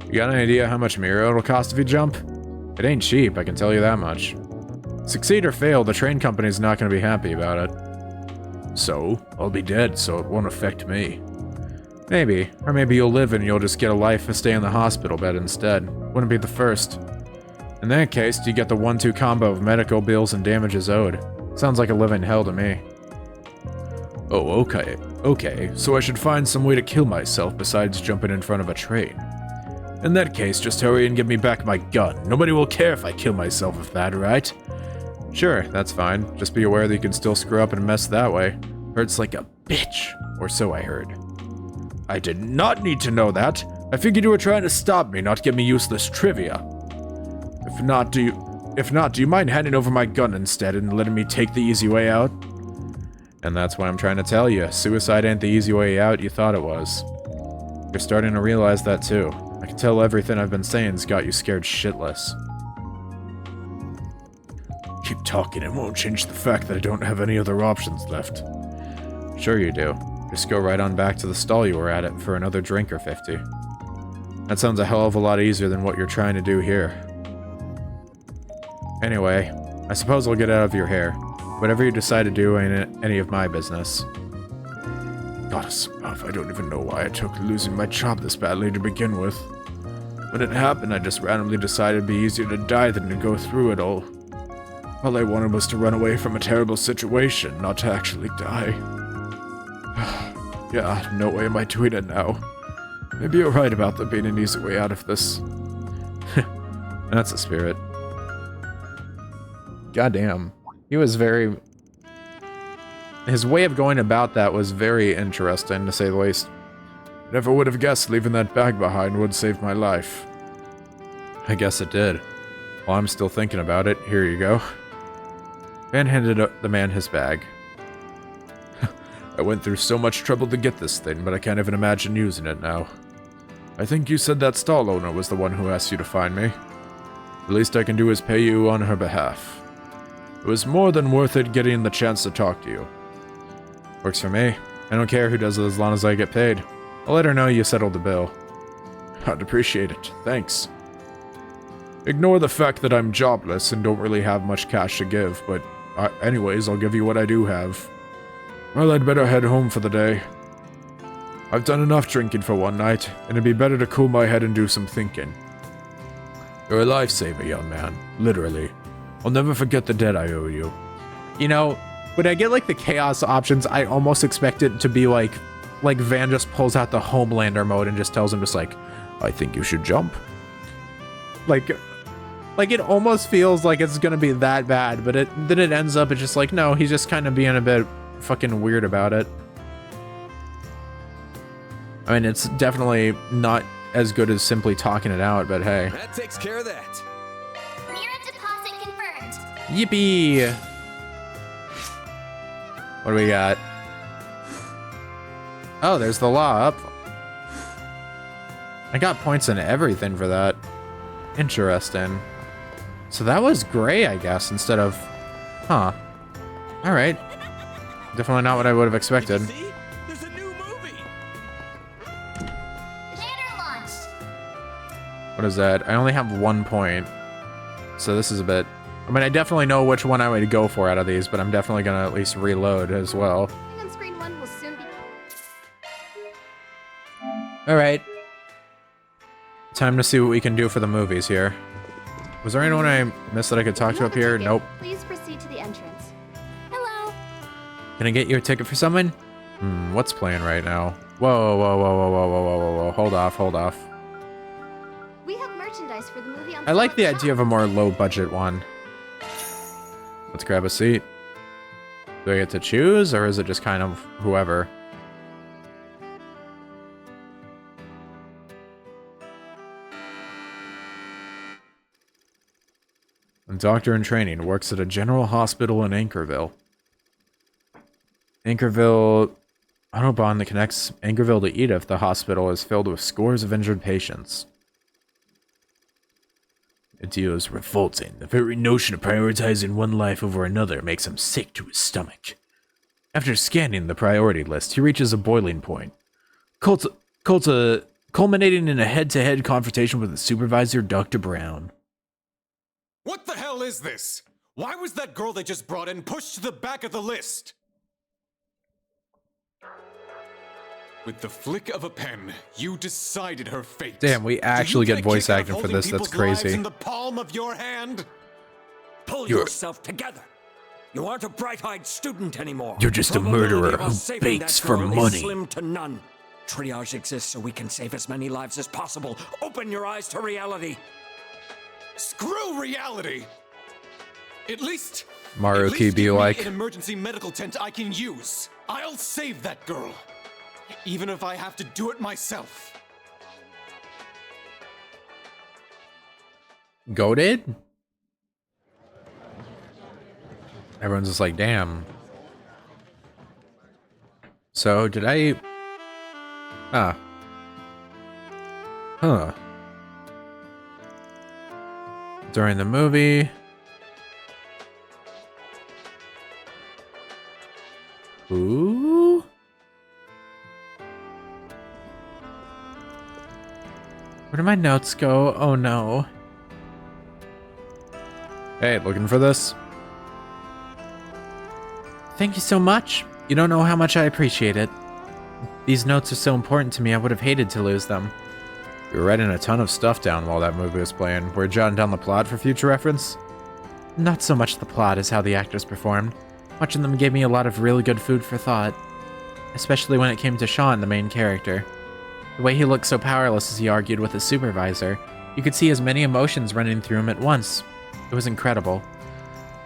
You got any idea how much Miro it'll cost if you jump? It ain't cheap, I can tell you that much. Succeed or fail, the train company's not going to be happy about it. So, I'll be dead, so it won't affect me. Maybe. Or maybe you'll live and you'll just get a life and stay in the hospital bed instead. Wouldn't be the first. In that case, you get the 1-2 combo of medical bills and damages owed. Sounds like a living hell to me. Oh, okay. Okay, so I should find some way to kill myself besides jumping in front of a train. In that case, just hurry and give me back my gun. Nobody will care if I kill myself with that, right? Sure, that's fine. Just be aware that you can still screw up and mess that way. Hurts like a bitch, or so I heard. I did not need to know that. I figured you were trying to stop me, not give me useless trivia. If not, do you mind handing over my gun instead and letting me take the easy way out? And that's why I'm trying to tell you, suicide ain't the easy way out you thought it was. You're starting to realize that too. I can tell everything I've been saying's got you scared shitless. Keep talking, it won't change the fact that I don't have any other options left. Sure you do. Just go right on back to the stall you were at for another drink or 50. That sounds a hell of a lot easier than what you're trying to do here. Anyway, I suppose I'll get out of your hair. Whatever you decide to do ain't any of my business. Gotta snuff, I don't even know why I took losing my job this badly to begin with. When it happened, I just randomly decided it'd be easier to die than to go through it all. All I wanted was to run away from a terrible situation, not to actually die. Yeah, no way am I doing it now. Maybe you're right about there being an easy way out of this. That's the spirit. Goddamn. He was very... His way of going about that was very interesting, to say the least. Never would have guessed leaving that bag behind would save my life. I guess it did. While I'm still thinking about it, here you go. Van handed the man his bag. I went through so much trouble to get this thing, but I can't even imagine using it now. I think you said that stall owner was the one who asked you to find me. The least I can do is pay you on her behalf. It was more than worth it getting the chance to talk to you. Works for me. I don't care who does it as long as I get paid. I'll let her know you settled the bill. I'd appreciate it. Thanks. Ignore the fact that I'm jobless and don't really have much cash to give, but anyways, I'll give you what I do have. Well, I'd better head home for the day. I've done enough drinking for one night, and it'd be better to cool my head and do some thinking. You're a lifesaver, young man. Literally. I'll never forget the debt I owe you. You know, when I get like the chaos options, I almost expect it to be like Van just pulls out the Homelander mode and just tells him just like, I think you should jump. Like it almost feels like it's gonna be that bad, but then it ends up, it's just like, no, he's just kind of being a bit fucking weird about it. I mean, it's definitely not as good as simply talking it out, but hey. That takes care of that. Mirror deposit confirmed. Yippee! What do we got? Oh, there's the law up. I got points in everything for that. Interesting. So that was gray, I guess, instead of... Huh. Alright. Definitely not what I would have expected. Did you see? There's a new movie. Banner launched. What is that? I only have 1 point. So this is a bit... I mean, I definitely know which one I would go for out of these, but I'm definitely going to at least reload as well. On screen 1 will soon be. Alright. Time to see what we can do for the movies here. Was there anyone I missed that I could talk You to have up a here? ticket. Nope. Please proceed to the entrance. Hello. Can I get you a ticket for someone? What's playing right now? Whoa, whoa, whoa, whoa, whoa, whoa, whoa, whoa, whoa. Hold off, hold off. We have merchandise for the movie on I sale like at the the idea shop. of a more low-budget one. Let's grab a seat. Do I get to choose, or is it just kind of whoever? A doctor in training, works at a general hospital in Anchorville. Anchorville... Autobahn that connects Anchorville to Edith, the hospital is filled with scores of injured patients. The deal is revolting. The very notion of prioritizing one life over another makes him sick to his stomach. After scanning the priority list, he reaches a boiling point, culminating in a head-to-head confrontation with the supervisor, Dr. Brown. What the hell is this? Why was that girl they just brought in pushed to the back of the list? With the flick of a pen, you decided her fate. Damn, we actually Do you get get a voice kick out of acting for holding this. That's people's lives crazy. in the palm of your hand? Pull You're- yourself together. You aren't a bright-eyed student anymore. You're just a Probability murderer of us who saving bakes that for girl is money. Slim to none. Triage exists so we can save as many lives as possible. Open your eyes to reality. Screw reality! At least Maruki be give me like, an emergency medical tent I can use. I'll save that girl. Even if I have to do it myself. goated? Everyone's just like, damn. So, did I... Ah. Huh. During the movie... Ooh? Where did my notes go? Oh no. Hey, looking for this? Thank you so much. You don't know how much I appreciate it. These notes are so important to me, I would have hated to lose them. You were writing a ton of stuff down while that movie was playing. Were you jotting down the plot for future reference? Not so much the plot as how the actors performed. Watching them gave me a lot of really good food for thought. Especially when it came to Sean, the main character. The way he looked so powerless as he argued with his supervisor. You could see as many emotions running through him at once. It was incredible.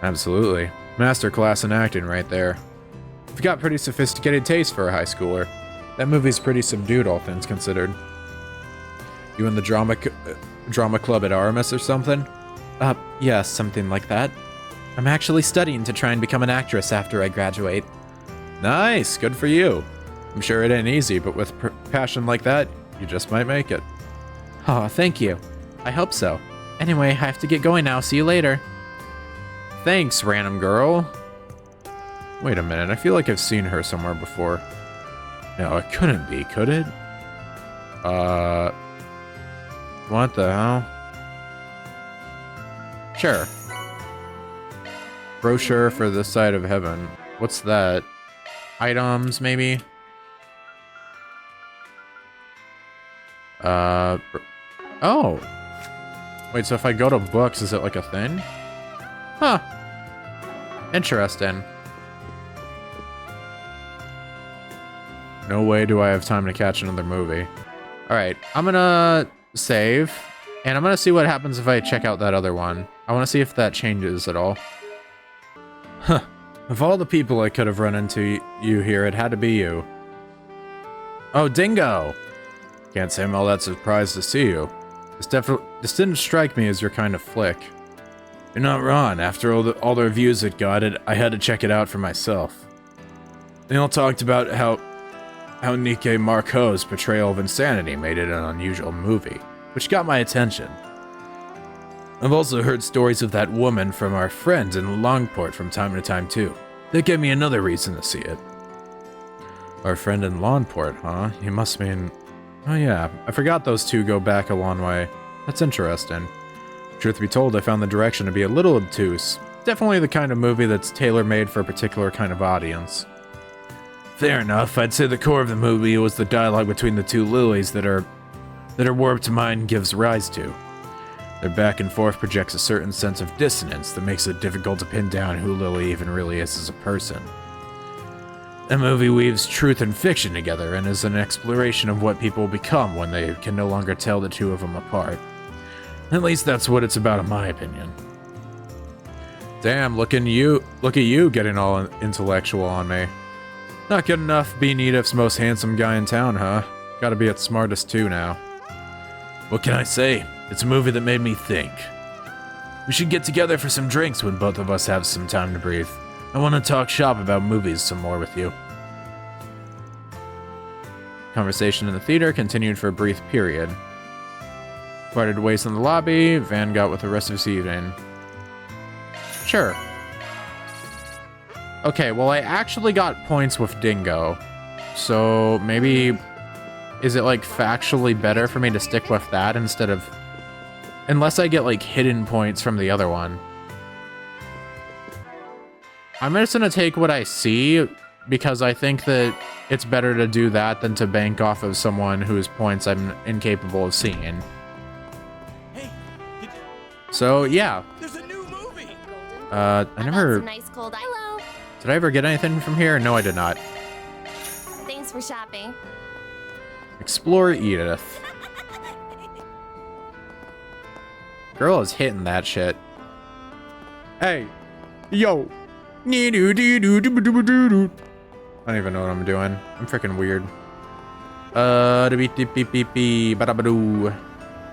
Absolutely. Masterclass in acting right there. You've got pretty sophisticated taste for a high schooler. That movie's pretty subdued, all things considered. You in the drama club at Aramis or something? Yeah, something like that. I'm actually studying to try and become an actress after I graduate. Nice, good for you. I'm sure it ain't easy, but with passion like that, you just might make it. Oh, thank you. I hope so. Anyway, I have to get going now. See you later. Thanks, random girl. Wait a minute, I feel like I've seen her somewhere before. No, it couldn't be, could it? What the hell? Sure. Brochure for this side of heaven. What's that? Items, maybe? Oh. Wait, so if I go to books, is it like a thing? Huh. Interesting. No way do I have time to catch another movie. Alright, I'm gonna save, and I'm gonna see what happens if I check out that other one. I wanna see if that changes at all. Huh. Of all the people I could have run into you here, it had to be you. Oh, Dingo! Can't say I'm all that surprised to see you. This didn't strike me as your kind of flick. You're not wrong. After all the reviews it got, I had to check it out for myself. They all talked about how Nike Marco's portrayal of insanity made it an unusual movie, which got my attention. I've also heard stories of that woman from our friends in Langport from time to time too. That gave me another reason to see it. Our friend in Langport, huh? You must mean... Oh yeah, I forgot those two go back a long way. That's interesting. Truth be told, I found the direction to be a little obtuse. Definitely the kind of movie that's tailor-made for a particular kind of audience. Fair enough. I'd say the core of the movie was the dialogue between the two Lilies that our warped mind gives rise to. Their back and forth projects a certain sense of dissonance that makes it difficult to pin down who Lily even really is as a person. The movie weaves truth and fiction together and is an exploration of what people become when they can no longer tell the two of them apart. At least that's what it's about in my opinion. Damn, look at you getting all intellectual on me. Not good enough being Edith's most handsome guy in town, huh? Gotta be its smartest too now. What can I say? It's a movie that made me think. We should get together for some drinks when both of us have some time to breathe. I want to talk shop about movies some more with you. Conversation in the theater continued for a brief period. Parted ways in the lobby. Van got with the rest of his evening. Sure. Okay, well I actually got points with Dingo. So maybe... Is it like factually better for me to stick with that instead of... Unless I get like hidden points from the other one. I'm just gonna take what I see because I think that it's better to do that than to bank off of someone whose points I'm incapable of seeing. Hey, So yeah. there's a new movie. I never... Some nice cold Hello. Did I ever get anything from here? No, I did not. Thanks for shopping. Explore Edith. Girl is hitting that shit. Hey. Yo. I don't even know what I'm doing. I'm freaking weird.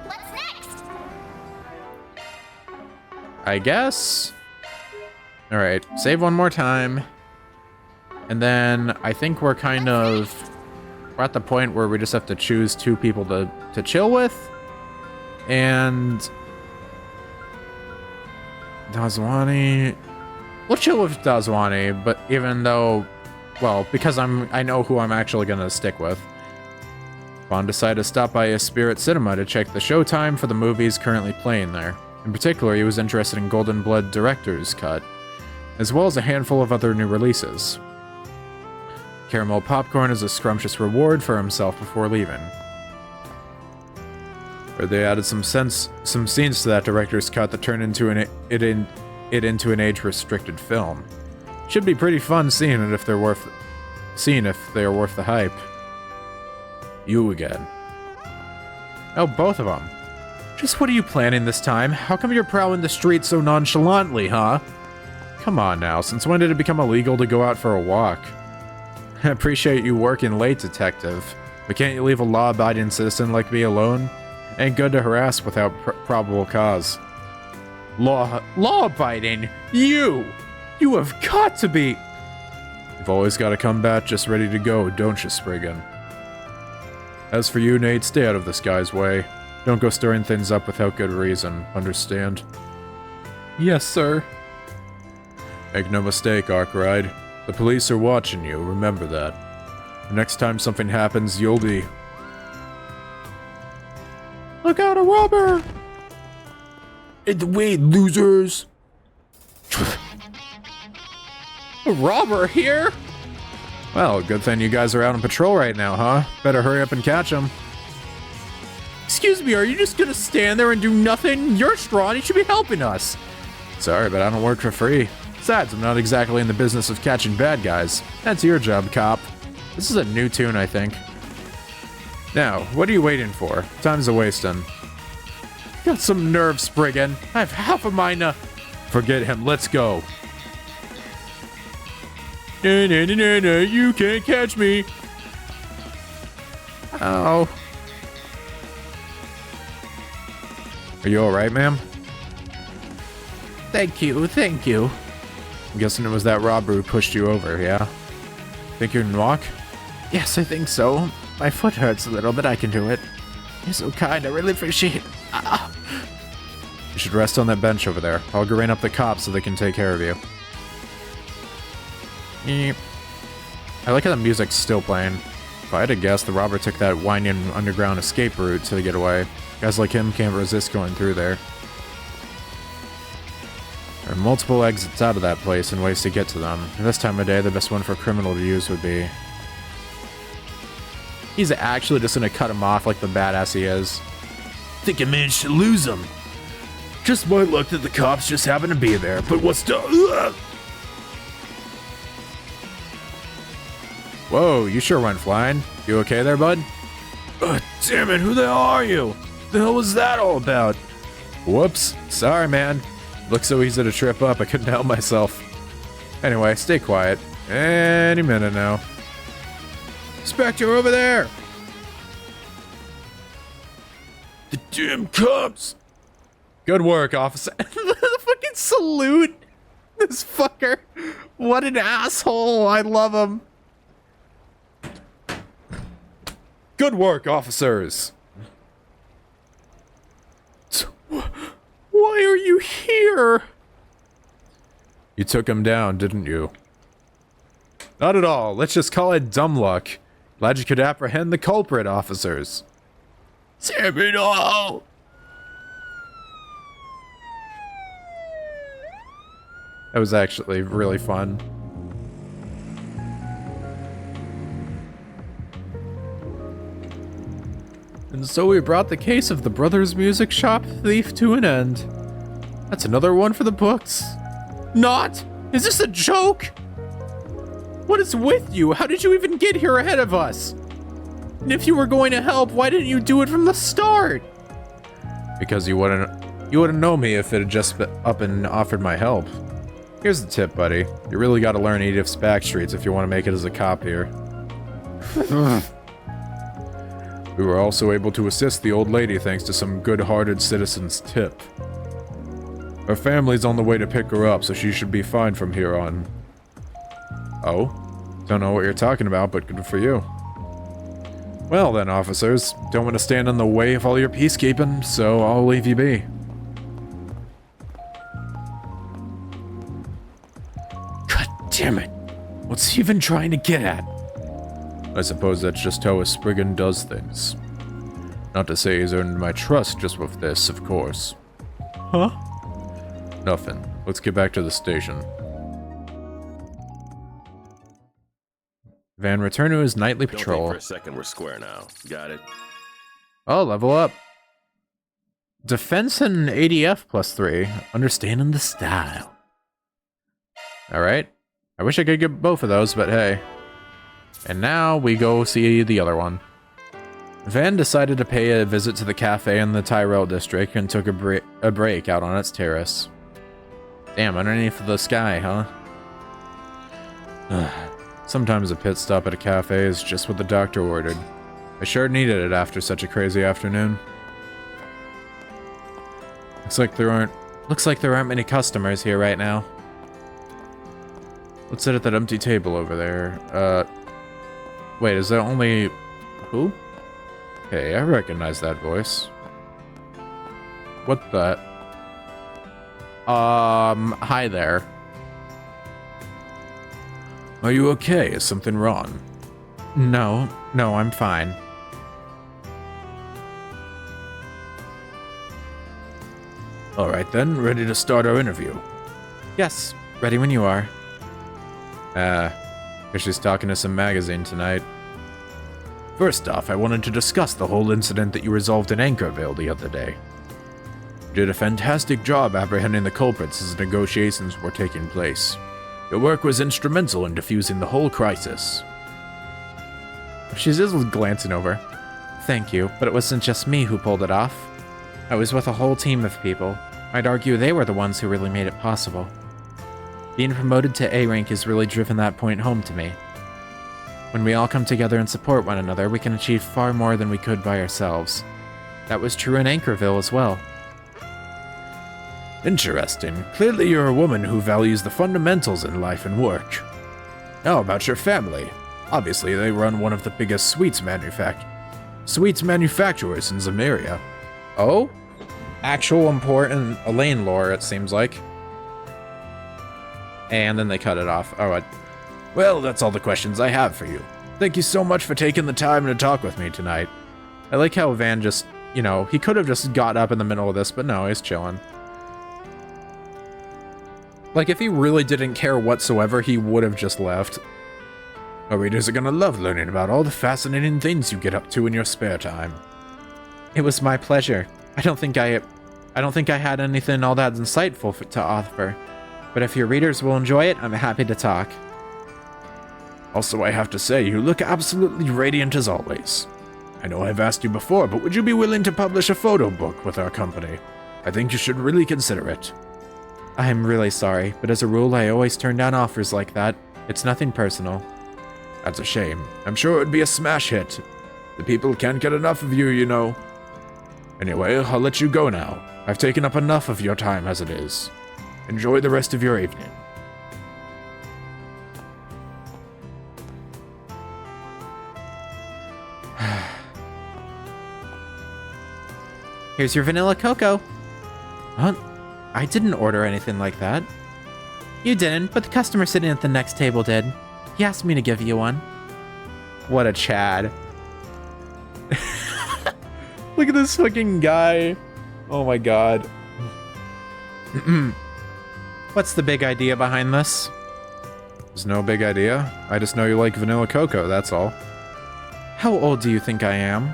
What's next? I guess. Alright, save one more time. And then I think we're kind of... We're at the point where we just have to choose two people to chill with. And... Dazwani... We'll chill with Dazwani, but even though... Well, because I know who I'm actually gonna stick with. Vaughn decided to stop by a Spirit Cinema to check the showtime for the movies currently playing there. In particular, he was interested in Golden Blood Director's Cut, as well as a handful of other new releases. Caramel popcorn is a scrumptious reward for himself before leaving. Or they added some scenes to that director's cut that turned into into an age-restricted film. Should be pretty fun seeing it if they're worth the hype. You again. Oh, both of them. Just what are you planning this time? How come you're prowling the streets so nonchalantly, huh? Come on now, since when did it become illegal to go out for a walk? I appreciate you working late, detective, but can't you leave a law-abiding citizen like me alone? Ain't good to harass without probable cause. Law-abiding? You have got to be... You've always got a combat just ready to go, don't you, Spriggan? As for you, Nate, stay out of this guy's way. Don't go stirring things up without good reason, understand? Yes, sir. Make no mistake, Arkwright. The police are watching you, remember that. The next time something happens, you'll be... Look out, a robber! In the way, losers! A robber here? Well, good thing you guys are out on patrol right now, huh? Better hurry up and catch him. Excuse me, are you just gonna stand there and do nothing? You're strong, you should be helping us. Sorry, but I don't work for free. Besides, I'm not exactly in the business of catching bad guys. That's your job, cop. This is a new tune, I think. Now, what are you waiting for? Time's a wasting. Got some nerve, Spriggan. I have half a mind to... Forget him. Let's go. No, no, no, no, no. You can't catch me. Oh. Are you alright, ma'am? Thank you, thank you. I'm guessing it was that robber who pushed you over, yeah? Think you can walk? Yes, I think so. My foot hurts a little, but I can do it. You're so kind, I really appreciate it. Ah. You should rest on that bench over there. I'll go rain up the cops so they can take care of you. Eep. I like how the music's still playing. If I had to guess, the robber took that winding underground escape route to get away. Guys like him can't resist going through there. There are multiple exits out of that place and ways to get to them. And this time of day, the best one for a criminal to use would be... He's actually just gonna cut him off like the badass he is. Think I managed to lose him. Just my luck that the cops just happen to be there, but what's the... Whoa, you sure went flying. You okay there, bud? Damn it, who the hell are you? The hell was that all about? Whoops. Sorry, man. Looks so easy to trip up, I couldn't help myself. Anyway, stay quiet. Any minute now. Spectre, over there! The damn cops! Good work, officer. The fucking salute! This fucker. What an asshole. I love him. Good work, officers. Why are you here? You took him down, didn't you? Not at all. Let's just call it dumb luck. Glad you could apprehend the culprit, officers. Damn it all! That was actually really fun. And so we brought the case of the Brothers Music Shop thief to an end. That's another one for the books. Not! Is this a joke? What is with you? How did you even get here ahead of us? And if you were going to help, why didn't you do it from the start? Because you wouldn't know me if it had just been up and offered my help. Here's the tip, buddy. You really gotta learn Edith's backstreets if you want to make it as a cop here. We were also able to assist the old lady thanks to some good-hearted citizen's tip. Her family's on the way to pick her up, so she should be fine from here on. Oh? Don't know what you're talking about, but good for you. Well then, officers, don't want to stand in the way of all your peacekeeping, so I'll leave you be. God damn it. What's he even trying to get at? I suppose that's just how a Spriggan does things. Not to say he's earned my trust just with this, of course. Huh? Nothing. Let's get back to the station. Van, return to his nightly Don't patrol. think for a second we're square now. Got it? Oh, level up. Defense and ADF +3. Understanding the style. Alright. I wish I could get both of those, but hey. And now we go see the other one. Van decided to pay a visit to the cafe in the Tyrell district and took a break out on its terrace. Damn, underneath the sky, huh? Sometimes a pit stop at a cafe is just what the doctor ordered. I sure needed it after such a crazy afternoon. Looks like there aren't many customers here right now. Let's sit at that empty table over there. Wait, is that only... Who? Hey, I recognize that voice. What the... hi there. Are you okay? Is something wrong? No, I'm fine. Alright then, ready to start our interview. Yes, ready when you are. Guess she's talking to some magazine tonight. First off, I wanted to discuss the whole incident that you resolved in Anchorville the other day. You did a fantastic job apprehending the culprits as negotiations were taking place. Your work was instrumental in diffusing the whole crisis. She's just glancing over. Thank you, but it wasn't just me who pulled it off. I was with a whole team of people. I'd argue they were the ones who really made it possible. Being promoted to A rank has really driven that point home to me. When we all come together and support one another, we can achieve far more than we could by ourselves. That was true in Anchorville as well. Interesting. Clearly you're a woman who values the fundamentals in life and work. Now about your family. Obviously they run one of the biggest sweets manufacturers in Zamaria. Oh? Actual important Elaine lore, it seems like. And then they cut it off. Oh, well, that's all the questions I have for you. Thank you so much for taking the time to talk with me tonight. I like how Van just, you know, he could have just got up in the middle of this, but no, he's chilling. Like, if he really didn't care whatsoever, he would have just left. Our readers are gonna love learning about all the fascinating things you get up to in your spare time. It was my pleasure. I don't think I had anything all that insightful to offer, but if your readers will enjoy it, I'm happy to talk. Also, I have to say, you look absolutely radiant as always. I know I've asked you before, but would you be willing to publish a photo book with our company? I think you should really consider it. I'm really sorry, but as a rule, I always turn down offers like that. It's nothing personal. That's a shame. I'm sure it would be a smash hit. The people can't get enough of you, you know. Anyway, I'll let you go now. I've taken up enough of your time as it is. Enjoy the rest of your evening. Here's your vanilla cocoa. Huh? I didn't order anything like that. You didn't, but the customer sitting at the next table did. He asked me to give you one. What a Chad. Look at this fucking guy. Oh my god. What's the big idea behind this? There's no big idea. I just know you like vanilla cocoa, that's all. How old do you think I am?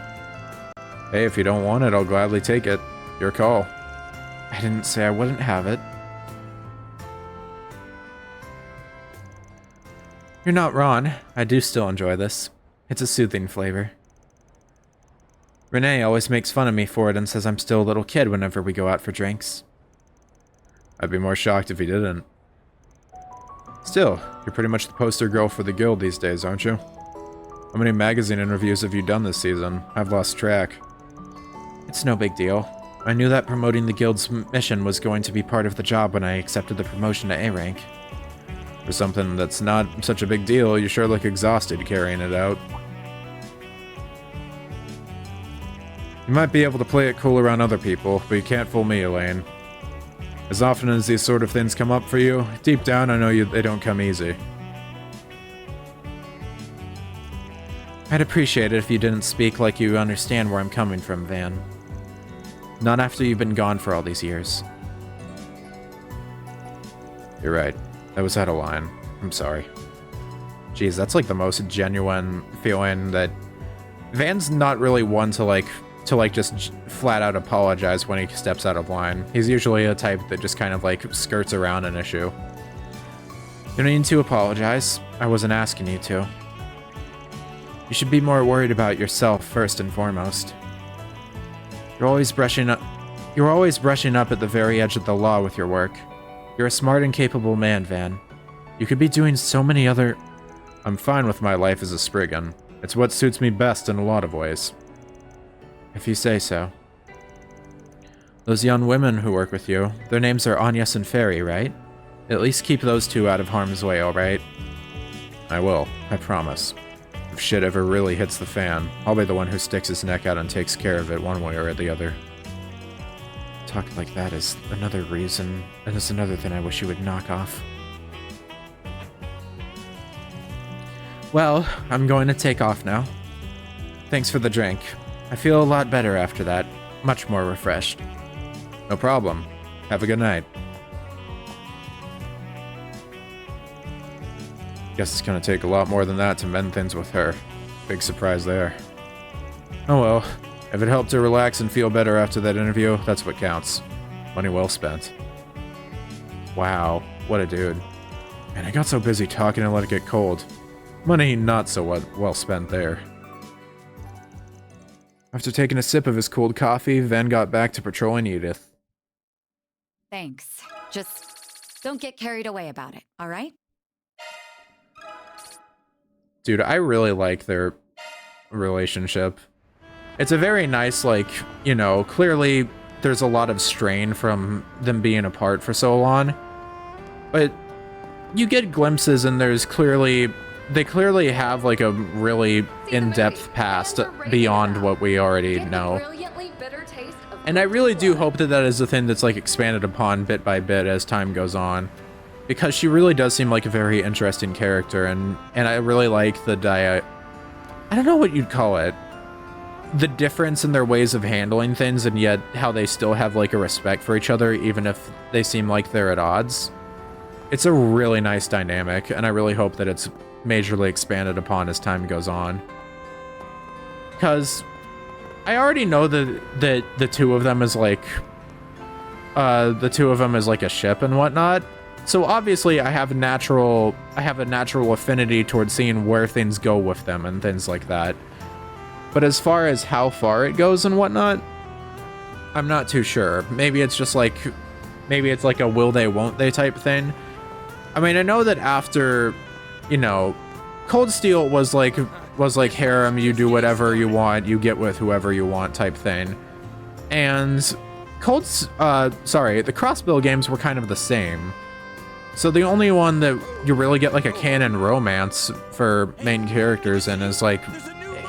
Hey, if you don't want it, I'll gladly take it. Your call. I didn't say I wouldn't have it. You're not wrong. I do still enjoy this. It's a soothing flavor. Renee always makes fun of me for it and says I'm still a little kid whenever we go out for drinks. I'd be more shocked if he didn't. Still, you're pretty much the poster girl for the guild these days, aren't you? How many magazine interviews have you done this season? I've lost track. It's no big deal. I knew that promoting the guild's mission was going to be part of the job when I accepted the promotion to A rank. For something that's not such a big deal, you sure look exhausted carrying it out. You might be able to play it cool around other people, but you can't fool me, Elaine. As often as these sort of things come up for you, deep down I know they don't come easy. I'd appreciate it if you didn't speak like you understand where I'm coming from, Van. Not after you've been gone for all these years. You're right. That was out of line. I'm sorry. Jeez, that's like the most genuine feeling that Van's not really one to just flat out apologize when he steps out of line. He's usually a type that just kind of like skirts around an issue. You don't need to apologize. I wasn't asking you to. You should be more worried about yourself first and foremost. You're always brushing up at the very edge of the law with your work. You're a smart and capable man, Van. You could be doing so many other... I'm fine with my life as a Spriggan. It's what suits me best in a lot of ways. If you say so. Those young women who work with you, their names are Agnes and Fairy, right? At least keep those two out of harm's way, alright? I will, I promise. If shit ever really hits the fan, I'll be the one who sticks his neck out and takes care of it one way or the other. Talk like that is another reason, and it's another thing I wish you would knock off. Well, I'm going to take off now. Thanks for the drink. I feel a lot better after that. Much more refreshed. No problem. Have a good night. Guess it's gonna take a lot more than that to mend things with her. Big surprise there. Oh well. If it helped her relax and feel better after that interview, that's what counts. Money well spent. Wow, what a dude. And I got so busy talking and let it get cold. Money not so well spent there. After taking a sip of his cold coffee, Van got back to patrolling Edith. Thanks. Just don't get carried away about it, all right? Dude, I really like their relationship. It's a very nice, like, you know, clearly there's a lot of strain from them being apart for so long. But you get glimpses and they clearly have like a really in-depth past beyond what we already know. And I really do hope that that is a thing that's like expanded upon bit by bit as time goes on. Because she really does seem like a very interesting character, and I really like I don't know what you'd call it. The difference in their ways of handling things, and yet how they still have like a respect for each other, even if they seem like they're at odds. It's a really nice dynamic, and I really hope that it's majorly expanded upon as time goes on. Because I already know that the two of them is like a ship and whatnot. So obviously I have a natural affinity towards seeing where things go with them and things like that. But as far as how far it goes and whatnot, I'm not too sure. Maybe it's like a will they, won't they type thing. I mean, I know that after, you know, Cold Steel was like harem, you do whatever you want, you get with whoever you want type thing. And the Crossbill games were kind of the same. So the only one that you really get like a canon romance for main characters in is like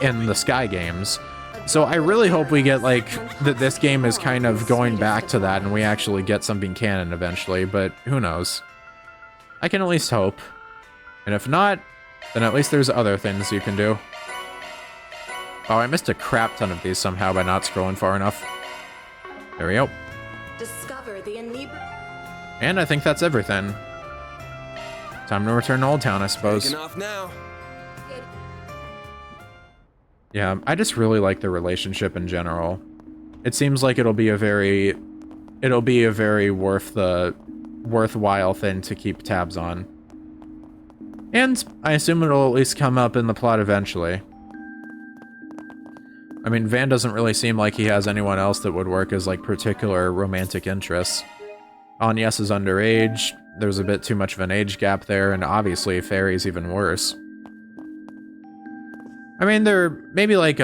in the Sky games. So I really hope we get like that this game is kind of going back to that and we actually get something canon eventually, but who knows. I can at least hope. And if not, then at least there's other things you can do. Oh, I missed a crap ton of these somehow by not scrolling far enough. There we go. Discover the and I think that's everything. Time to return to Old Town, I suppose. Taking off now. Yeah, I just really like the relationship in general. It seems like it'll be a very worthwhile thing to keep tabs on. And I assume it'll at least come up in the plot eventually. I mean, Van doesn't really seem like he has anyone else that would work as like particular romantic interests. Agnes is underage, there's a bit too much of an age gap there, and obviously Fairy's even worse. I mean, they're maybe like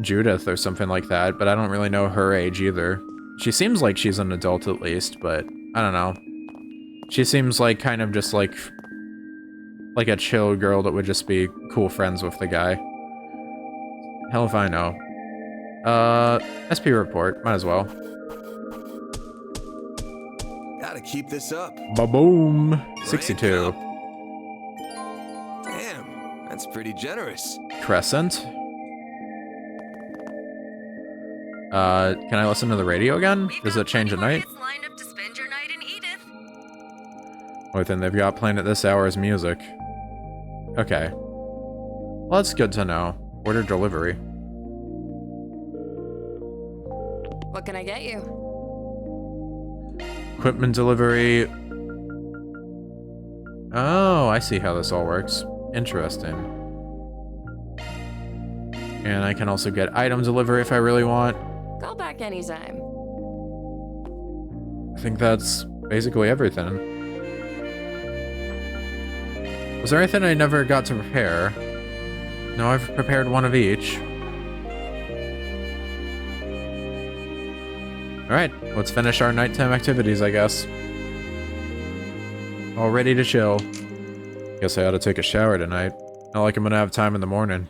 Judith or something like that, but I don't really know her age either. She seems like she's an adult at least, but I don't know. She seems like kind of just like a chill girl that would just be cool friends with the guy. Hell if I know. SP report, might as well. Gotta keep this up. Ba-boom! 62. Damn, that's pretty generous. Crescent. Can I listen to the radio again? Does it change at night? lined up to spend your night in Edith. Only thing they've got playing at this hour is music. Okay. Well, that's good to know. Order delivery. What can I get you? Equipment delivery. Oh, I see how this all works. Interesting. And I can also get item delivery if I really want. Call back anytime. I think that's basically everything. Was there anything I never got to prepare? No, I've prepared one of each. Alright, let's finish our nighttime activities, I guess. All ready to chill. Guess I ought to take a shower tonight. Not like I'm gonna have time in the morning.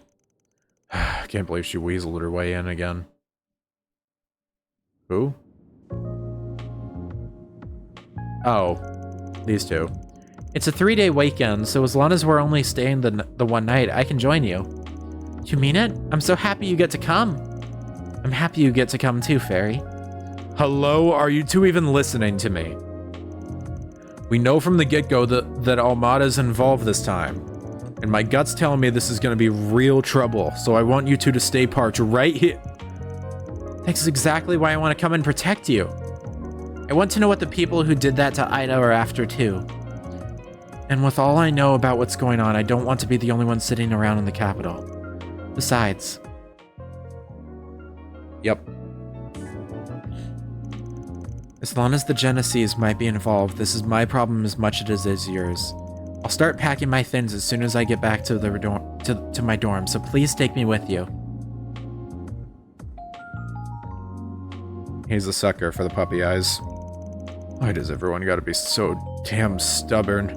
I can't believe she weaseled her way in again. Who? Oh, these two. It's a 3-day weekend, so as long as we're only staying the one night, I can join you. You mean it? I'm so happy you get to come. I'm happy you get to come too, Fairy. Hello, are you two even listening to me? We know from the get-go that Almada's involved this time. And my gut's telling me this is gonna be real trouble, so I want you two to stay parked right here. That's exactly why I want to come and protect you. I want to know what the people who did that to Ida are after too. And with all I know about what's going on, I don't want to be the only one sitting around in the capital. Besides, Yep. As long as the Genesees might be involved, this is my problem as much as it is yours. I'll start packing my things as soon as I get back to to my dorm, so please take me with you. He's a sucker for the puppy eyes. Why does everyone gotta be so damn stubborn?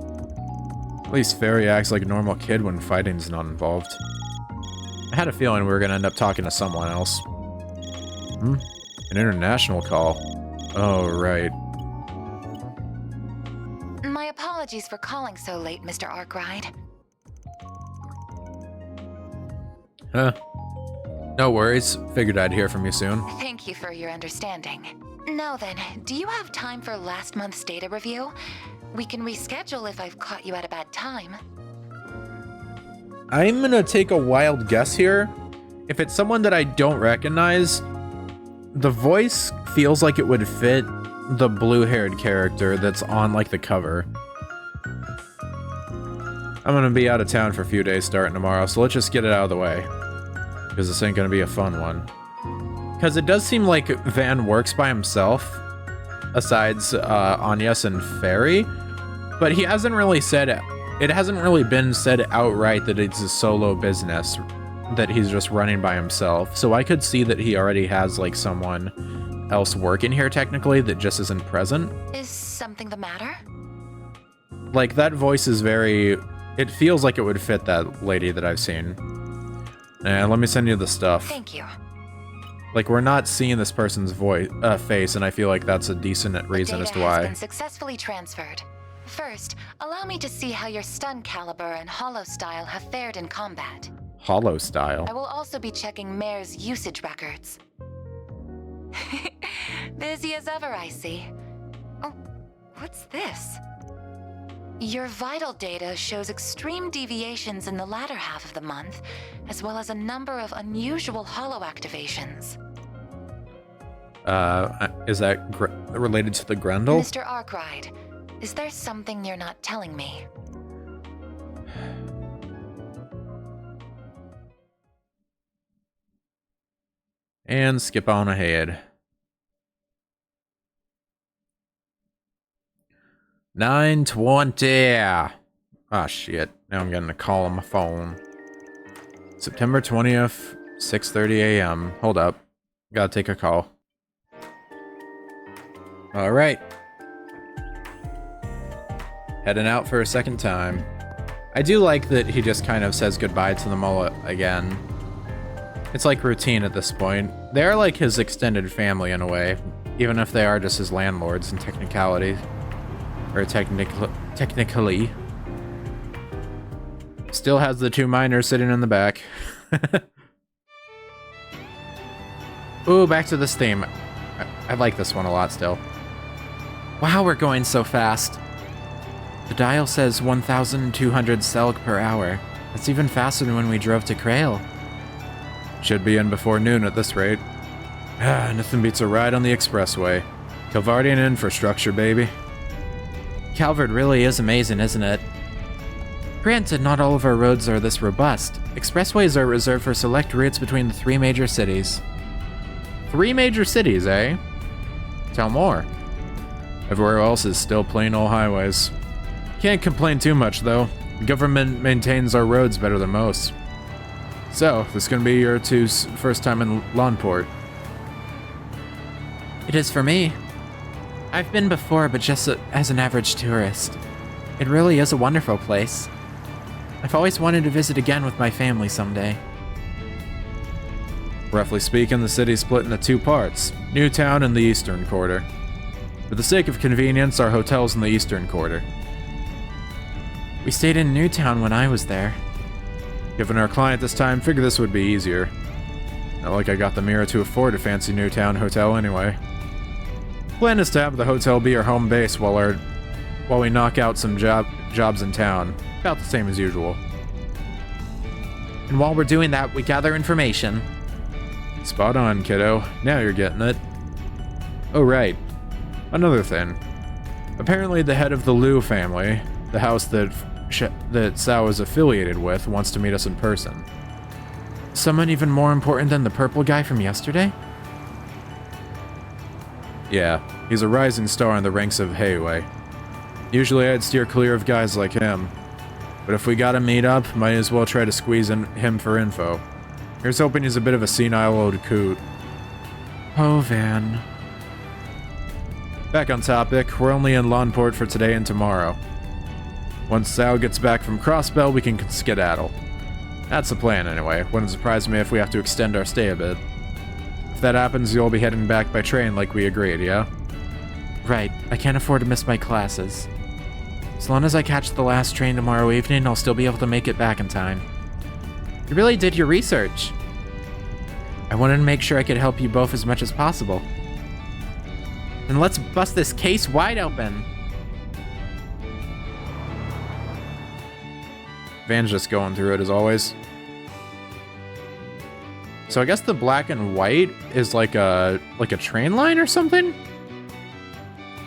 At least Fairy acts like a normal kid when fighting's not involved. I had a feeling we were gonna end up talking to someone else. An international call. Oh, right. My apologies for calling so late, Mr. Arkwright. Huh. No worries. Figured I'd hear from you soon. Thank you for your understanding. Now then, do you have time for last month's data review? We can reschedule if I've caught you at a bad time. I'm gonna take a wild guess here. If it's someone that I don't recognize, the voice feels like it would fit the blue-haired character that's on, like, the cover. I'm gonna be out of town for a few days starting tomorrow, so let's just get it out of the way. Because this ain't gonna be a fun one. Because it does seem like Van works by himself, asides Agnes and Fairy, but he hasn't really said it. It hasn't really been said outright that it's a solo business, that he's just running by himself. So I could see that he already has, like, someone else working here technically that just isn't present. Is something the matter? Like, that voice is very... It feels like it would fit that lady that I've seen. And let me send you the stuff. Thank you. Like, we're not seeing this person's face, and I feel like that's a decent reason as to why. Has been successfully transferred. First, allow me to see how your stun caliber and hollow style have fared in combat. Hollow style? I will also be checking Mare's usage records. Busy as ever, I see. Oh, what's this? Your vital data shows extreme deviations in the latter half of the month, as well as a number of unusual hollow activations. Is that related to the Grendel? Mr. Arkwright, is there something you're not telling me? And skip on ahead. 9:20. Ah, shit. Now I'm getting a call on my phone. September 20th, 6:30 a.m. Hold up. Gotta take a call. Alright. Heading out for a second time. I do like that he just kind of says goodbye to them all again. It's like routine at this point. They're like his extended family in a way, even if they are just his landlords in technicality. Or technically. Still has the two miners sitting in the back. Ooh, back to this theme. I like this one a lot still. Wow, we're going so fast. The dial says 1,200 Selg per hour. That's even faster than when we drove to Krail. Should be in before noon at this rate. Ah, nothing beats a ride on the expressway. Calvardian infrastructure, baby. Calvard really is amazing, isn't it? Granted, not all of our roads are this robust. Expressways are reserved for select routes between the 3 major cities. 3 major cities, eh? Tell more. Everywhere else is still plain old highways. Can't complain too much, though. The government maintains our roads better than most. So, this is gonna be your two's first time in Langport. It is for me. I've been before, but just as an average tourist. It really is a wonderful place. I've always wanted to visit again with my family someday. Roughly speaking, the city's split into 2 parts, Newtown and the Eastern Quarter. For the sake of convenience, our hotel's in the Eastern Quarter. We stayed in Newtown when I was there. Given our client this time, figured this would be easier. Not like I got the mirror to afford a fancy Newtown hotel anyway. Plan is to have the hotel be our home base while we knock out some jobs in town. About the same as usual. And while we're doing that, we gather information. Spot on, kiddo. Now you're getting it. Oh, right. Another thing. Apparently the head of the Liu family, the house that Sao is affiliated with, wants to meet us in person. Someone even more important than the purple guy from yesterday? Yeah, he's a rising star in the ranks of Hayway. Usually I'd steer clear of guys like him, but if we gotta meet up, might as well try to squeeze in him for info. Here's hoping he's a bit of a senile old coot. Oh, Van. Back on topic, we're only in Langport for today and tomorrow. Once Sal gets back from Crossbell, we can skedaddle. That's the plan anyway. Wouldn't surprise me if we have to extend our stay a bit. If that happens, you'll be heading back by train like we agreed, yeah? Right. I can't afford to miss my classes. As long as I catch the last train tomorrow evening, I'll still be able to make it back in time. You really did your research. I wanted to make sure I could help you both as much as possible. Then let's bust this case wide open. Van's just going through it as always. So I guess the black and white is like a train line or something?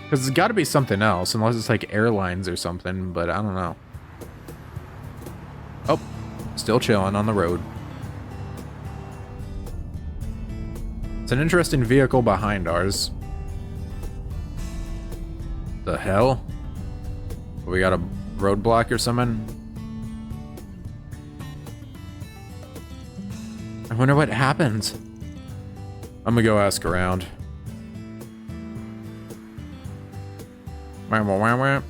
Because it's got to be something else, unless it's like airlines or something, but I don't know. Oh, still chilling on the road. It's an interesting vehicle behind ours. The hell? We got a roadblock or something? I wonder what happened. I'm gonna go ask around. Wah, wah, wah, wah.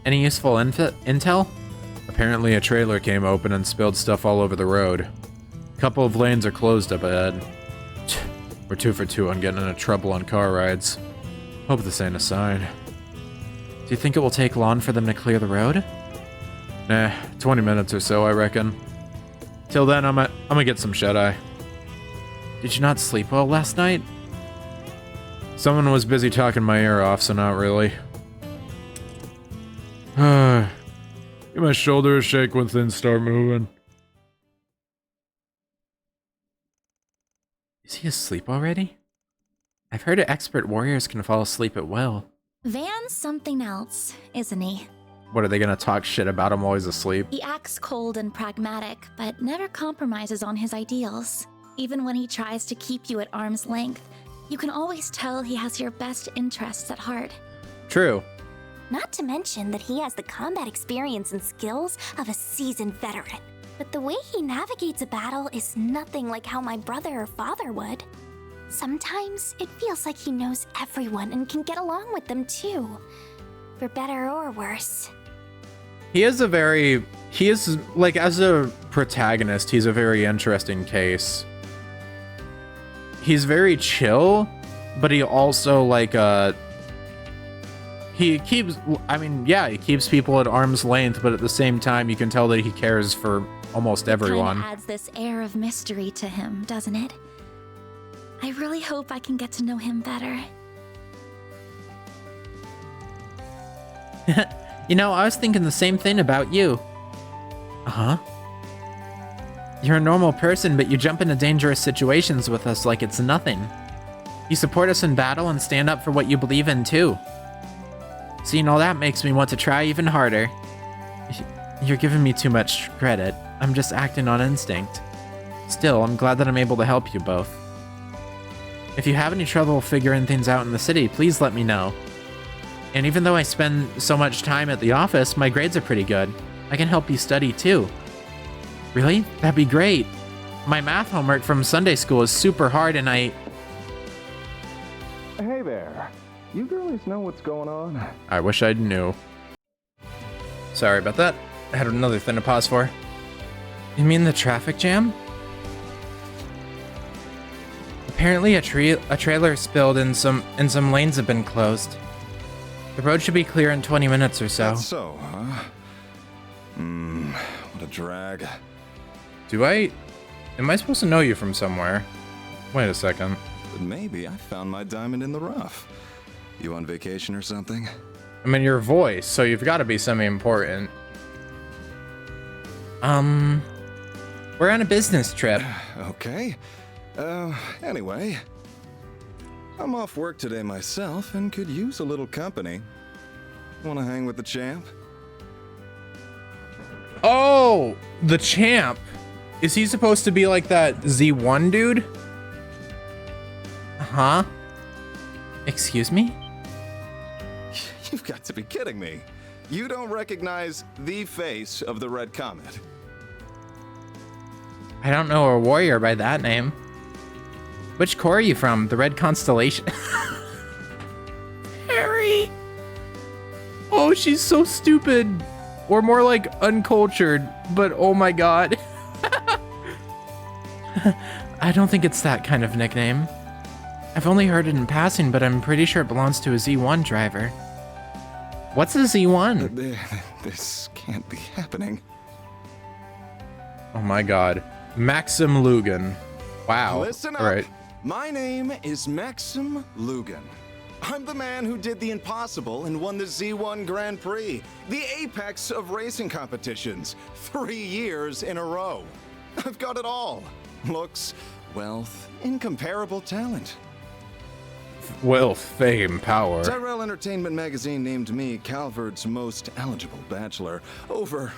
Any useful intel? Apparently a trailer came open and spilled stuff all over the road. A couple of lanes are closed up ahead. We're 2 for 2 on getting into trouble on car rides. Hope this ain't a sign. Do you think it will take long for them to clear the road? Nah, 20 minutes or so, I reckon. Till then, I'm gonna get some shut-eye. Did you not sleep well last night? Someone was busy talking my ear off, so not really. Give my shoulder a shake when things start moving. Is he asleep already? I've heard expert warriors can fall asleep at will. Van's something else, isn't he? What, are they gonna talk shit about him while he's asleep? He acts cold and pragmatic, but never compromises on his ideals. Even when he tries to keep you at arm's length, you can always tell he has your best interests at heart. True. Not to mention that he has the combat experience and skills of a seasoned veteran. But the way he navigates a battle is nothing like how my brother or father would. Sometimes it feels like he knows everyone and can get along with them too. For better or worse. He is like, as a protagonist, he's a very interesting case. He's very chill, but he also, like, he keeps people at arm's length, but at the same time, you can tell that he cares for almost everyone. Kinda adds this air of mystery to him, doesn't it? I really hope I can get to know him better. You know, I was thinking the same thing about you. Uh-huh. You're a normal person, but you jump into dangerous situations with us like it's nothing. You support us in battle and stand up for what you believe in, too. Seeing all that makes me want to try even harder. You're giving me too much credit. I'm just acting on instinct. Still, I'm glad that I'm able to help you both. If you have any trouble figuring things out in the city, please let me know. And even though I spend so much time at the office, my grades are pretty good. I can help you study too. Really? That'd be great. My math homework from Sunday school is super hard and Hey there. You girlies know what's going on? I wish I knew. Sorry about that. I had another thing to pause for. You mean the traffic jam? Apparently a trailer spilled and some lanes have been closed. The road should be clear in 20 minutes or so. That's so, huh? What a drag. Am I supposed to know you from somewhere? Wait a second. But maybe I found my diamond in the rough. You on vacation or something? I mean, your voice, so you've got to be semi-important. We're on a business trip. Okay. Anyway. I'm off work today myself and could use a little company. Wanna hang with the champ? Oh, the champ. Is he supposed to be like that Z1 dude? Huh? Excuse me? You've got to be kidding me. You don't recognize the face of the Red Comet. I don't know a warrior by that name. Which corps are you from? The Red Constellation? Harry! Oh, she's so stupid. Or more like uncultured, but oh my god. I don't think it's that kind of nickname. I've only heard it in passing, but I'm pretty sure it belongs to a Z1 driver. What's a Z1? This can't be happening. Oh my god. Maxim Lugan. Wow. Listen up. All right. My name is Maxim Lugan. I'm the man who did the impossible and won the Z1 Grand Prix, the apex of racing competitions, 3 years in a row. I've got it all. Looks, wealth, incomparable talent. Wealth, fame, power. Tyrell Entertainment Magazine named me Calvard's most eligible bachelor over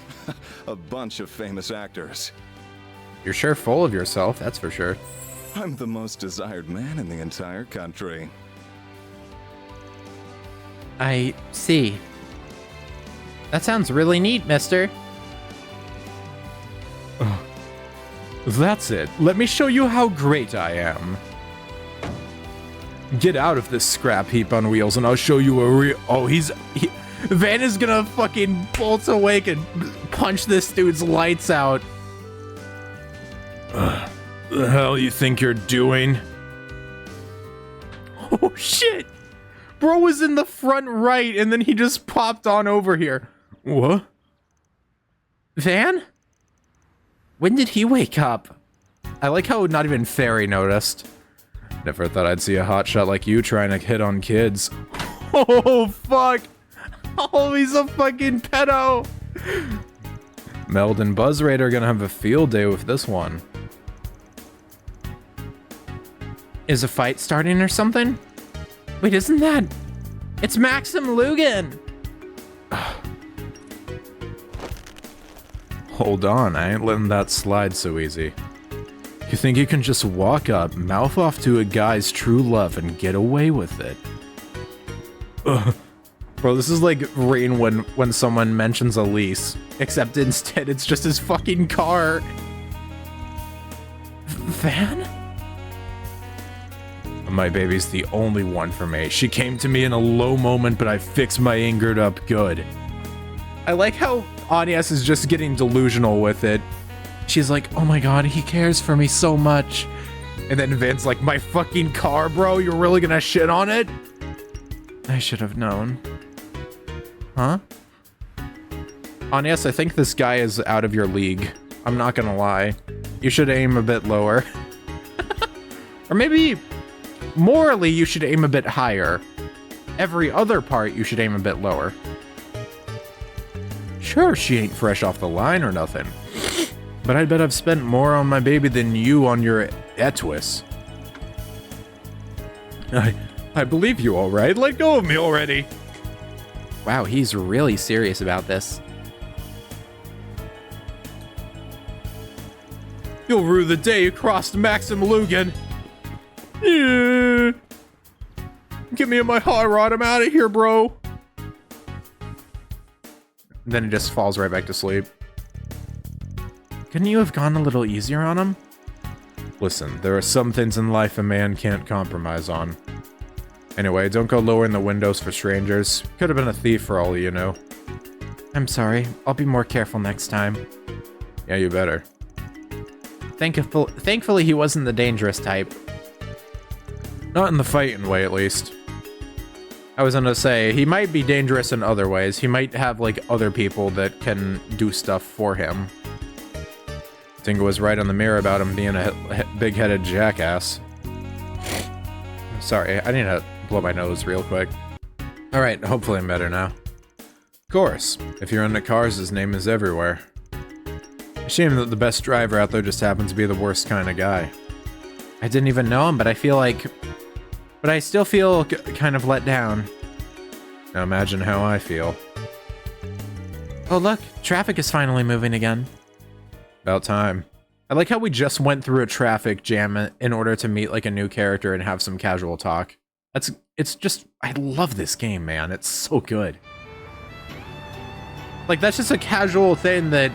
a bunch of famous actors. You're sure full of yourself, that's for sure. I'm the most desired man in the entire country. I see. That sounds really neat, mister. That's it. Let me show you how great I am. Get out of this scrap heap on wheels and I'll show you a real... Oh, Van is gonna fucking bolt awake and punch this dude's lights out. The hell you think you're doing? Oh, shit. Bro was in the front right and then he just popped on over here. What? Van? When did he wake up? I like how not even Fairy noticed. Never thought I'd see a hotshot like you trying to hit on kids. Oh, fuck. Oh, he's a fucking pedo. Meld and Buzzraid are gonna have a field day with this one. Is a fight starting or something? Wait, isn't that... It's Maxim Lugan! Hold on, I ain't letting that slide so easy. You think you can just walk up, mouth off to a guy's true love, and get away with it? Ugh. Bro, this is like Rain when someone mentions a lease. Except instead it's just his fucking car. Van? My baby's the only one for me. She came to me in a low moment, but I fixed my angered up good. I like how Agnes is just getting delusional with it. She's like, oh my god, he cares for me so much. And then Van's like, my fucking car, bro? You're really gonna shit on it? I should have known. Huh? Agnes, I think this guy is out of your league. I'm not gonna lie. You should aim a bit lower. Or maybe, morally, you should aim a bit higher. Every other part, you should aim a bit lower. Sure, she ain't fresh off the line or nothing. But I bet I've spent more on my baby than you on your Etwis. I believe you, all right? Let go of me already. Wow, he's really serious about this. You'll rue the day you crossed Maxim Lugan. Yeah. Get me in my hot rod. I'm out of here, bro. And then he just falls right back to sleep. Couldn't you have gone a little easier on him? Listen, there are some things in life a man can't compromise on. Anyway, don't go lowering the windows for strangers. Could have been a thief for all you know. I'm sorry. I'll be more careful next time. Yeah, you better. Thankfully, he wasn't the dangerous type. Not in the fighting way, at least. I was gonna say, he might be dangerous in other ways. He might have, like, other people that can do stuff for him. Tinga was right on the mirror about him being a big-headed jackass. Sorry, I need to blow my nose real quick. Alright, hopefully I'm better now. Of course, if you're into cars, his name is everywhere. Shame that the best driver out there just happens to be the worst kind of guy. I didn't even know him, but I feel like... But I still feel kind of let down. Now imagine how I feel. Oh look, traffic is finally moving again. About time. I like how we just went through a traffic jam in order to meet like a new character and have some casual talk. It's just, I love this game, man. It's so good. Like, that's just a casual thing that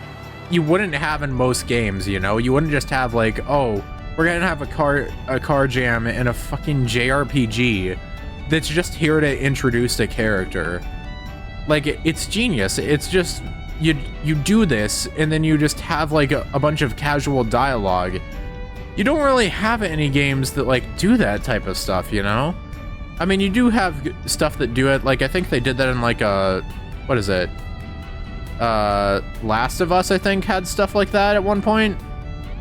you wouldn't have in most games, you know? You wouldn't just have like, oh, we're gonna have a car jam in a fucking JRPG that's just here to introduce a character. Like, it's genius. It's just, you do this, and then you just have like a bunch of casual dialogue. You don't really have any games that like do that type of stuff, you know? I mean, you do have stuff that do it. Like, I think they did that in like what is it? Last of Us, I think, had stuff like that at one point.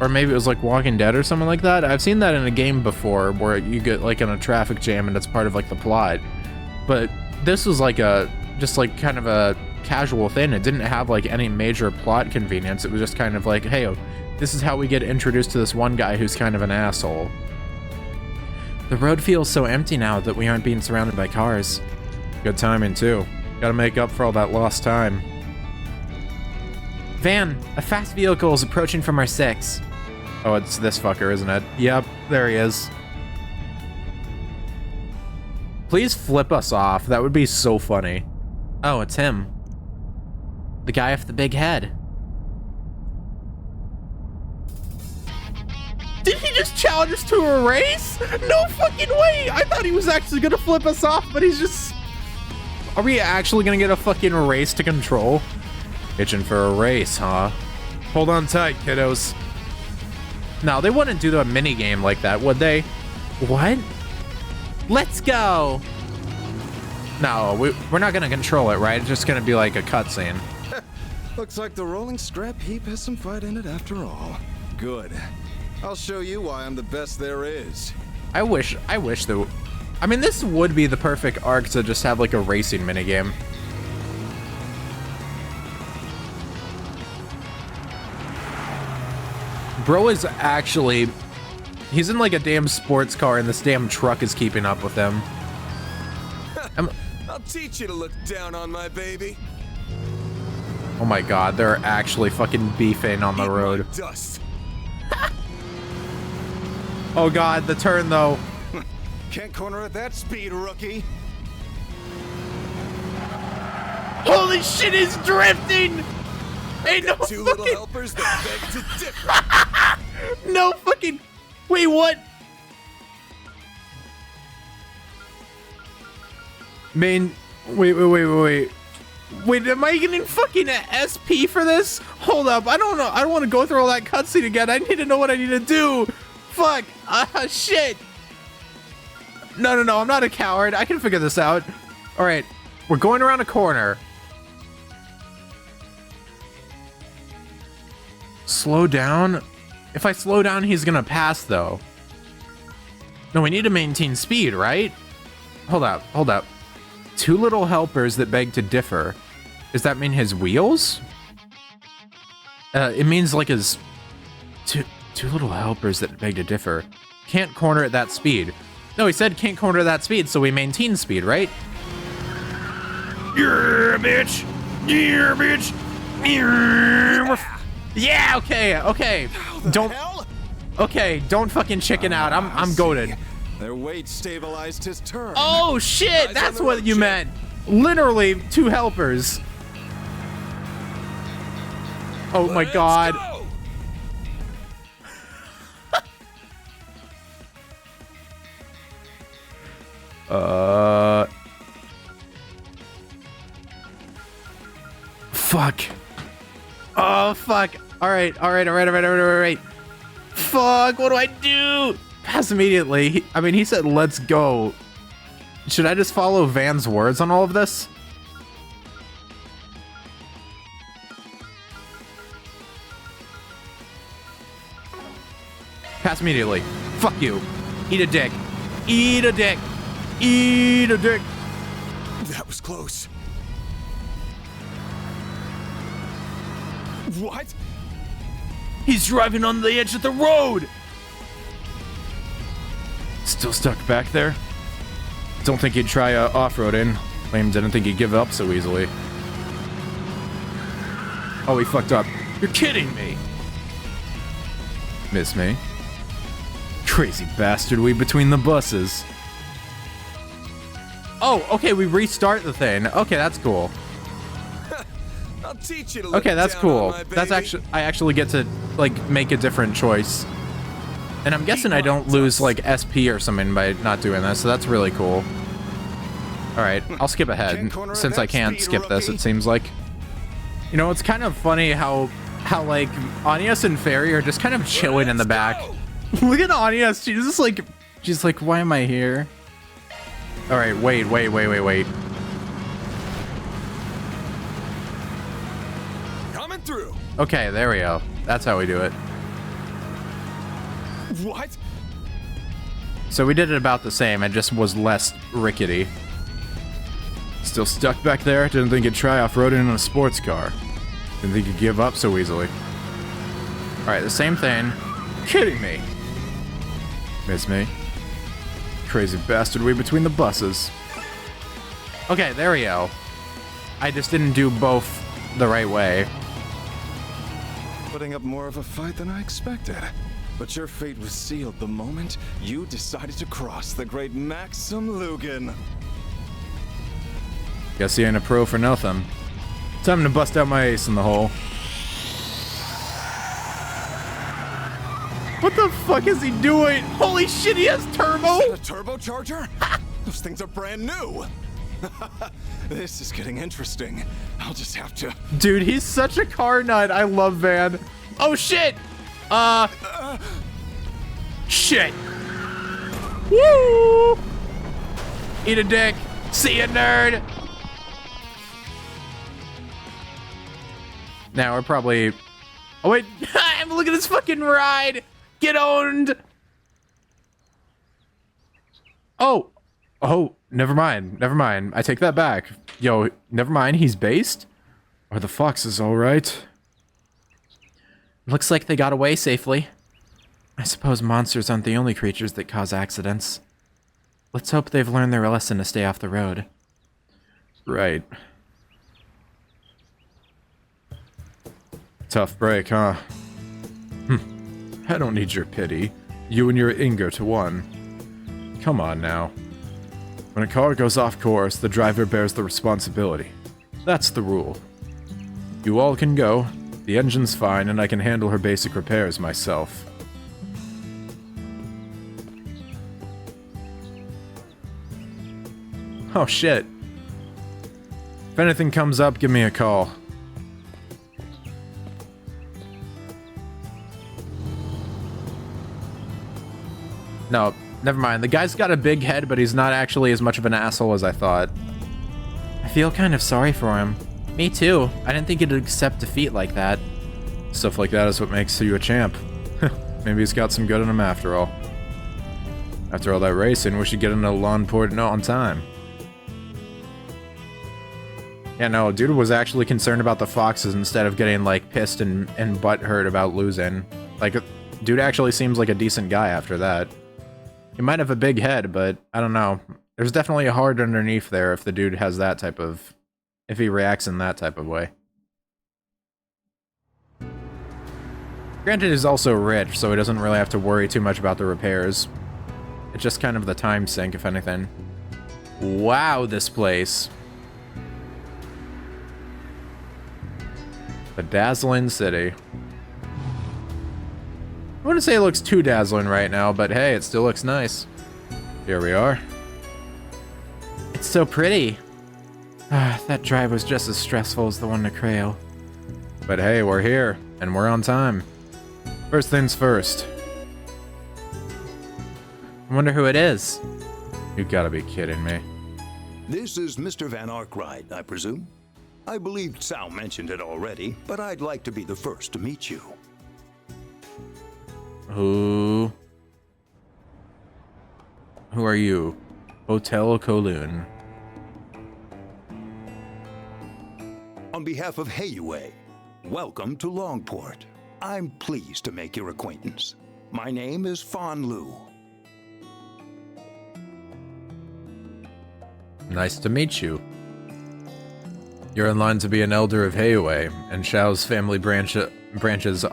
Or maybe it was like Walking Dead or something like that. I've seen that in a game before where you get like in a traffic jam and it's part of like the plot. But this was like just like kind of a casual thing. It didn't have like any major plot convenience. It was just kind of like, hey, this is how we get introduced to this one guy who's kind of an asshole. The road feels so empty now that we aren't being surrounded by cars. Good timing too. Gotta make up for all that lost time. Van, a fast vehicle is approaching from our 6. Oh, it's this fucker, isn't it? Yep, there he is. Please flip us off. That would be so funny. Oh, it's him. The guy with the big head. Did he just challenge us to a race? No fucking way! I thought he was actually gonna flip us off, but he's just... Are we actually gonna get a fucking race to control? Itching for a race, huh? Hold on tight, kiddos. No, they wouldn't do a mini game like that, would they? What? Let's go! No, we're not gonna control it, right? It's just gonna be like a cutscene. Looks like the rolling scrap heap has some fight in it after all. Good. I'll show you why I'm the best there is. I wish that... I mean, this would be the perfect arc to just have like a racing minigame. Bro is actually... He's in like a damn sports car and this damn truck is keeping up with him. I'll teach you to look down on my baby. Oh my god, they're actually fucking beefing on the road. Dust. Oh god, the turn though. Can't corner at that speed, rookie. Holy shit, he's drifting! Ain't no Two little helpers that beg to differ. No fucking... Wait, what? Main... Wait. Wait, am I getting fucking SP for this? Hold up, I don't know. I don't want to go through all that cutscene again. I need to know what I need to do. Fuck. Shit. No, I'm not a coward. I can figure this out. All right, we're going around a corner. Slow down? If I slow down, he's gonna pass, though. No, we need to maintain speed, right? Hold up. Two little helpers that beg to differ. Does that mean his wheels? It means like his... Two little helpers that beg to differ. Can't corner at that speed. No, he said can't corner at that speed, so we maintain speed, right? Yeah, bitch! Yeah, bitch! Yeah, okay. Don't... Okay, don't fucking chicken out. I'm goated. Their weight stabilized his turn. Oh shit, that's what you meant. Literally two helpers. Oh my god. Fuck. Oh fuck. All right. Fuck, what do I do? Pass immediately. He said let's go. Should I just follow Van's words on all of this? Pass immediately. Fuck you. Eat a dick. Eat a dick. Eat a dick. That was close. What? He's driving on the edge of the road. Still stuck back there? Don't think he'd try off-roading. Lame didn't think he'd give up so easily. Oh, he fucked up. You're kidding me. Miss me? Crazy bastard, we between the buses. Oh, okay, we restart the thing. Okay, that's cool. I'll teach you to look Okay, that's down cool. on my That's baby. actually, I actually get to, like, make a different choice. And I'm guessing I don't lose, like, SP or something by not doing this, so that's really cool. Alright, I'll skip ahead, Can't corner since that I can't speed, skip this, rookie. it seems like. You know, it's kind of funny how like, Anias and Fairy are just kind of chilling in the back. Look at Anias, she's like, why am I here? Alright, wait. Coming through. Okay, there we go. That's how we do it. What? So we did it about the same, it just was less rickety. Still stuck back there? Didn't think you'd try off-roading in a sports car. Didn't think you'd give up so easily. Alright, the same thing. Kidding me. Miss me? Crazy bastard, we between the buses. Okay, there we go. I just didn't do both the right way. Putting up more of a fight than I expected. But your fate was sealed the moment you decided to cross the great Maxim Lugan. Guess he ain't a pro for nothing. Time to bust out my ace in the hole. What the fuck is he doing? Holy shit, he has turbo! Is that a turbocharger? Those things are brand new. This is getting interesting. I'll just have to... Dude, he's such a car nut. I love Van. Oh shit! Shit. Woo! Eat a dick. See ya, nerd. Now we're probably... Oh wait, look at this fucking ride. Get owned. Oh, never mind. I take that back. Yo, never mind. He's based? Are the foxes all right? Looks like they got away safely. I suppose monsters aren't the only creatures that cause accidents. Let's hope they've learned their lesson to stay off the road. Right. Tough break, huh? I don't need your pity. You and your ingot to one. Come on now. When a car goes off course, the driver bears the responsibility. That's the rule. You all can go. The engine's fine, and I can handle her basic repairs myself. Oh shit. If anything comes up, give me a call. No, never mind. The guy's got a big head, but he's not actually as much of an asshole as I thought. I feel kind of sorry for him. Me too. I didn't think he'd accept defeat like that. Stuff like that is what makes you a champ. Maybe he's got some good in him after all. After all that racing, we should get into Langport on time. Yeah, no, dude was actually concerned about the foxes instead of getting, like, pissed and butthurt about losing. Like, dude actually seems like a decent guy after that. He might have a big head, but I don't know. There's definitely a heart underneath there if the dude has that type of... if he reacts in that type of way. Granted, he's also rich, so he doesn't really have to worry too much about the repairs. It's just kind of the time sink, if anything. Wow, this place. The dazzling city. I wouldn't say it looks too dazzling right now, but hey, it still looks nice. Here we are. It's so pretty. That drive was just as stressful as the one to Crail. But hey, we're here, and we're on time. First things first. I wonder who it is. You gotta be kidding me. This is Mr. Van Arkwright, I presume? I believe Sal mentioned it already, but I'd like to be the first to meet you. Who are you? Hotel Kowloon. On behalf of Heiue, welcome to Langport. I'm pleased to make your acquaintance. My name is Fan Lu. Nice to meet you. You're in line to be an elder of Heiue, and Xiao's family branches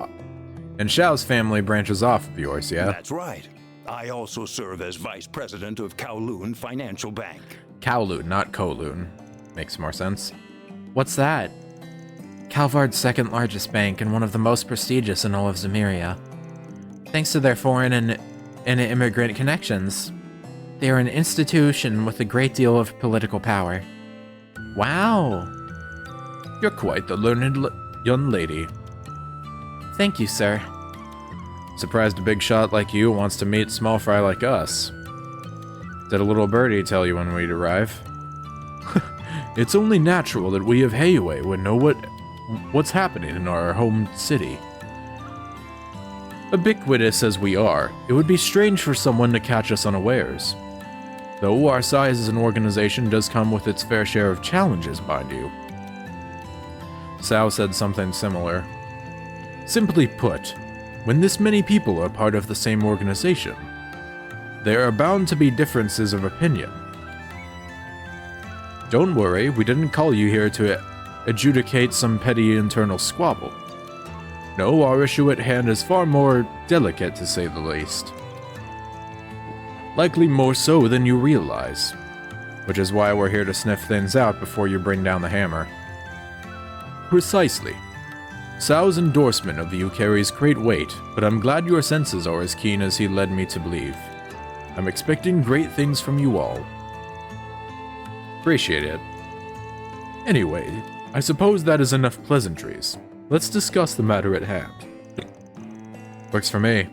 And Xiao's family branches off of yours, yeah? That's right. I also serve as vice president of Kowloon Financial Bank. Kowloon, not Kowloon. Makes more sense. What's that? Calvard's second largest bank and one of the most prestigious in all of Zemuria. Thanks to their foreign and immigrant connections, they are an institution with a great deal of political power. Wow! You're quite the learned young lady. Thank you, sir. Surprised a big shot like you wants to meet small fry like us. Did a little birdie tell you when we'd arrive? It's only natural that we of Heiyue would know what's happening in our home city. Ubiquitous as we are, it would be strange for someone to catch us unawares. Though our size as an organization does come with its fair share of challenges, mind you. Sao said something similar. Simply put, when this many people are part of the same organization, there are bound to be differences of opinion. Don't worry, we didn't call you here to adjudicate some petty internal squabble. No, our issue at hand is far more delicate, to say the least. Likely more so than you realize, which is why we're here to sniff things out before you bring down the hammer. Precisely. Sao's endorsement of you carries great weight, but I'm glad your senses are as keen as he led me to believe. I'm expecting great things from you all. Appreciate it. Anyway, I suppose that is enough pleasantries. Let's discuss the matter at hand. Works for me.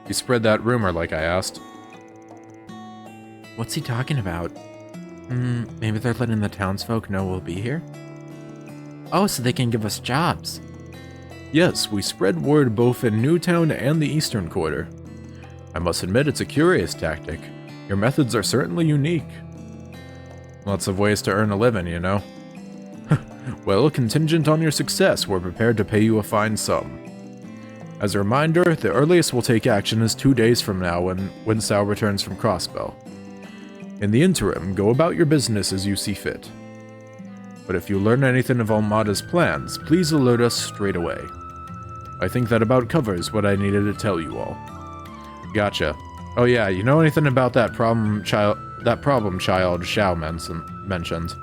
You spread that rumor like I asked. What's he talking about? Maybe they're letting the townsfolk know we'll be here? Oh, so they can give us jobs. Yes, we spread word both in Newtown and the Eastern Quarter. I must admit it's a curious tactic. Your methods are certainly unique. Lots of ways to earn a living, you know. Well, contingent on your success, we're prepared to pay you a fine sum. As a reminder, the earliest we'll take action is 2 days from now when Sao returns from Crossbow. In the interim, go about your business as you see fit. But if you learn anything of Almada's plans, please alert us straight away. I think that about covers what I needed to tell you all. Gotcha. Oh yeah, you know anything about that problem child Xiao mentioned?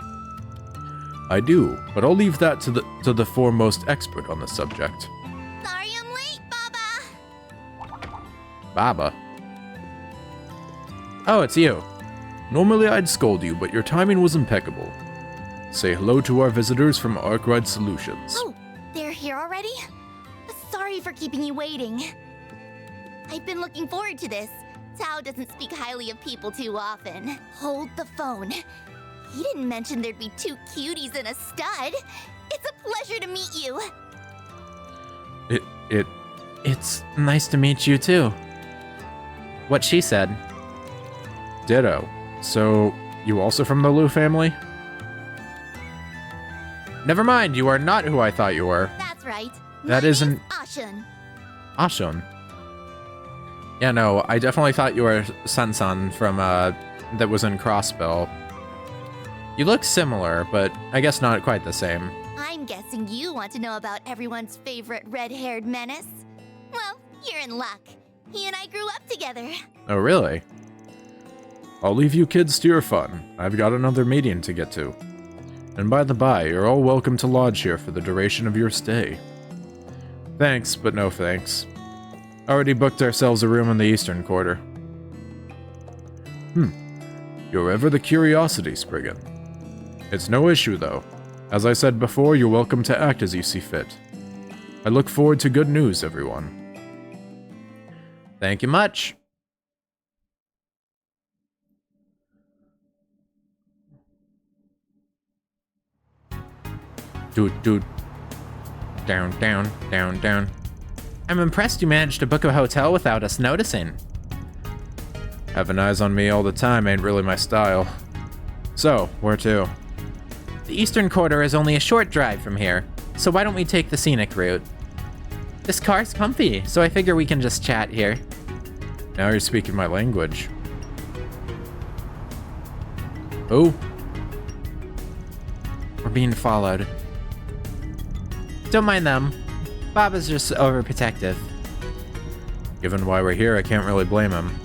I do, but I'll leave that to the foremost expert on the subject. Sorry I'm late, Baba. Baba? Oh, it's you. Normally I'd scold you, but your timing was impeccable. Say hello to our visitors from Arkwright Solutions. Oh, they're here already? Sorry for keeping you waiting. I've been looking forward to this. Tao doesn't speak highly of people too often. Hold the phone. He didn't mention there'd be 2 cuties and a stud. It's a pleasure to meet you. It's nice to meet you too. What she said. Ditto. So, you also from the Liu family? Never mind, you are not who I thought you were. That's right. That isn't... Ashun. Ashun? Yeah, no, I definitely thought you were Sansan from, that was in Crossbill. You look similar, but I guess not quite the same. I'm guessing you want to know about everyone's favorite red-haired menace. Well, you're in luck. He and I grew up together. Oh, really? I'll leave you kids to your fun. I've got another meeting to get to. And by the by, you're all welcome to lodge here for the duration of your stay. Thanks, but no thanks. Already booked ourselves a room in the Eastern Quarter. You're ever the curiosity, Spriggan. It's no issue, though. As I said before, you're welcome to act as you see fit. I look forward to good news, everyone. Thank you much. Dude. Down. I'm impressed you managed to book a hotel without us noticing. Having eyes on me all the time ain't really my style. So, where to? The Eastern Quarter is only a short drive from here, so why don't we take the scenic route? This car's comfy, so I figure we can just chat here. Now you're speaking my language. Who? We're being followed. Don't mind them. Baba's just overprotective. Given why we're here, I can't really blame him.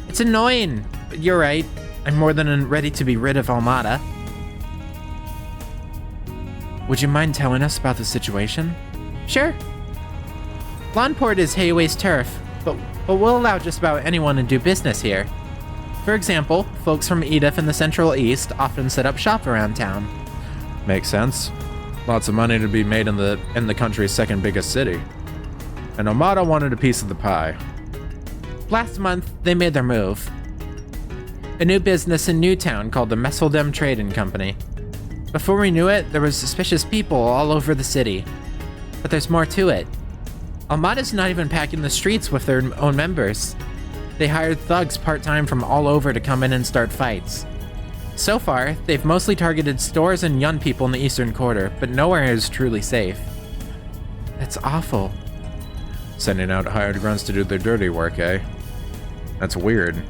It's annoying, but you're right. I'm more than ready to be rid of Almada. Would you mind telling us about the situation? Sure. Langport is Hayaway's turf, but we'll allow just about anyone to do business here. For example, folks from Edith and the Central East often set up shop around town. Makes sense. Lots of money to be made in the country's second biggest city. And Almada wanted a piece of the pie. Last month, they made their move. A new business in Newtown called the Messeldem Trading Company. Before we knew it, there were suspicious people all over the city. But there's more to it. Almada's not even packing the streets with their own members. They hired thugs part-time from all over to come in and start fights. So far, they've mostly targeted stores and young people in the Eastern Quarter, but nowhere is truly safe. That's awful. Sending out hired grunts to do their dirty work, eh? That's weird.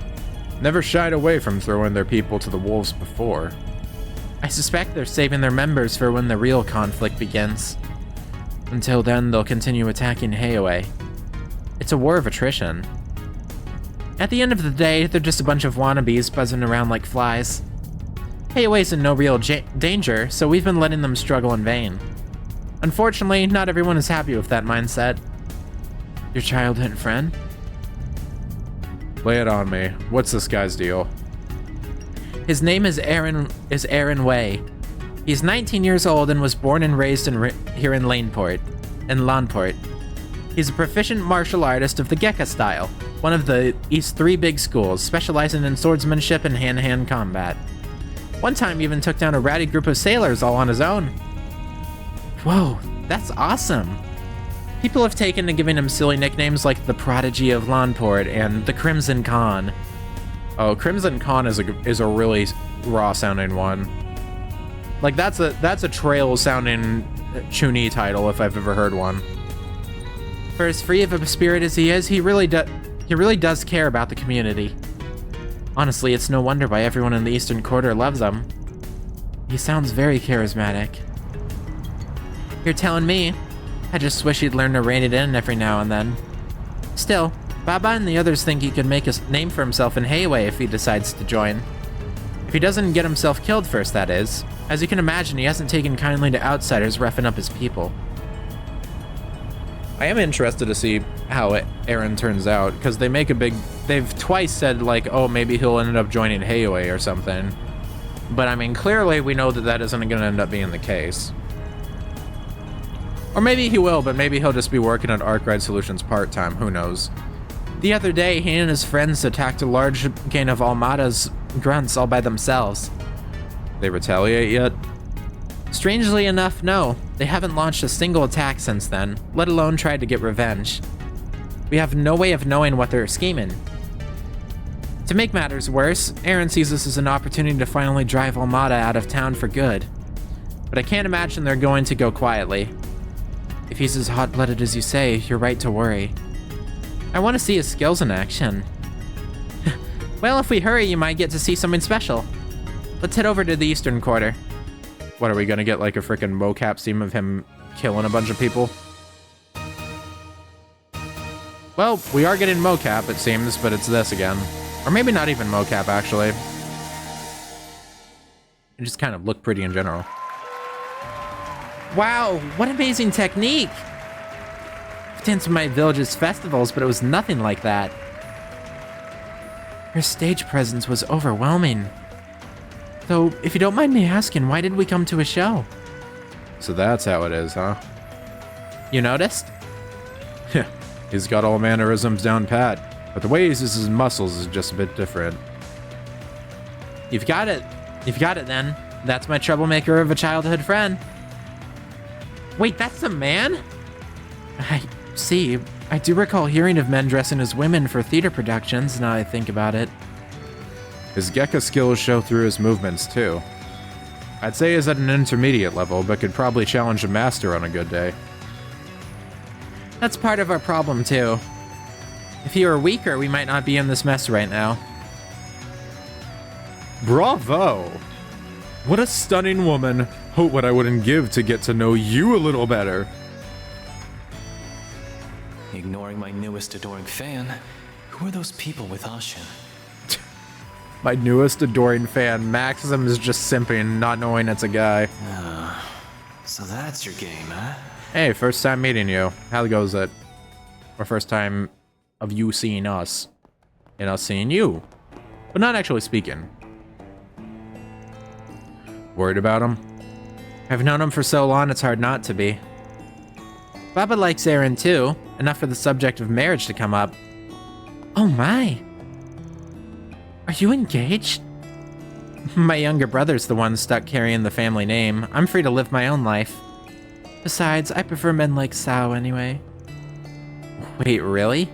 Never shied away from throwing their people to the wolves before. I suspect they're saving their members for when the real conflict begins. Until then, they'll continue attacking Hayaway. It's a war of attrition. At the end of the day, they're just a bunch of wannabes buzzing around like flies. Hayaway's in no real danger, so we've been letting them struggle in vain. Unfortunately, not everyone is happy with that mindset. Your childhood friend? Lay it on me. What's this guy's deal? His name is Aaron Way. He's 19 years old and was born and raised here in Langport. He's a proficient martial artist of the Gekka style, one of the East's 3 big schools, specializing in swordsmanship and hand-to-hand combat. One time he even took down a ratty group of sailors all on his own. Whoa, that's awesome. People have taken to giving him silly nicknames like the Prodigy of Langport and the Crimson Khan. Oh, Crimson Khan is a really raw-sounding one. Like that's a trail-sounding Chuni title if I've ever heard one. For as free of a spirit as he is, he really does care about the community. Honestly, it's no wonder why everyone in the Eastern Quarter loves him. He sounds very charismatic. You're telling me? I just wish he'd learn to rein it in every now and then. Still, Baba and the others think he could make a name for himself in Hayaway if he decides to join. If he doesn't get himself killed first, that is. As you can imagine, he hasn't taken kindly to outsiders roughing up his people. I am interested to see how Aaron turns out, because they've twice said, like, oh, maybe he'll end up joining Hayaway or something. But I mean, clearly we know that isn't going to end up being the case. Or maybe he will, but maybe he'll just be working at Arkwright Solutions part-time, who knows. The other day, he and his friends attacked a large gang of Almada's grunts all by themselves. They retaliate yet? Strangely enough, no. They haven't launched a single attack since then, let alone tried to get revenge. We have no way of knowing what they're scheming. To make matters worse, Aaron sees this as an opportunity to finally drive Almada out of town for good. But I can't imagine they're going to go quietly. If he's as hot-blooded as you say, you're right to worry. I want to see his skills in action. Well, if we hurry, you might get to see something special. Let's head over to the Eastern Quarter. What, are we gonna get like a freaking mocap scene of him killing a bunch of people? Well, we are getting mocap, it seems, but it's this again. Or maybe not even mocap, actually. It just kind of looked pretty in general. Wow, what amazing technique! I've danced at my village's festivals, but it was nothing like that. Her stage presence was overwhelming. Though, if you don't mind me asking, why did we come to a show? So that's how it is, huh? You noticed? He's got all mannerisms down pat, but the way he uses his muscles is just a bit different. You've got it. You've got it then. That's my troublemaker of a childhood friend. Wait, that's a man? I see. I do recall hearing of men dressing as women for theater productions, now I think about it. His Gekka skills show through his movements, too. I'd say he's at an intermediate level, but could probably challenge a master on a good day. That's part of our problem, too. If he were weaker, we might not be in this mess right now. Bravo! What a stunning woman. What I wouldn't give to get to know you a little better. ignoring my newest adoring fan. Who are those people with Ashin? My newest adoring fan, Maxim, is just simping, not knowing it's a guy. So that's your game, huh? Hey, first time meeting you. How goes it? Or first time of you seeing us. And us seeing you. But not actually speaking. Worried about him? I've known him for so long, it's hard not to be. Baba likes Aaron too. Enough for the subject of marriage to come up. Oh my. Are you engaged? My younger brother's the one stuck carrying the family name. I'm free to live my own life. Besides, I prefer men like Sao anyway. Wait, really?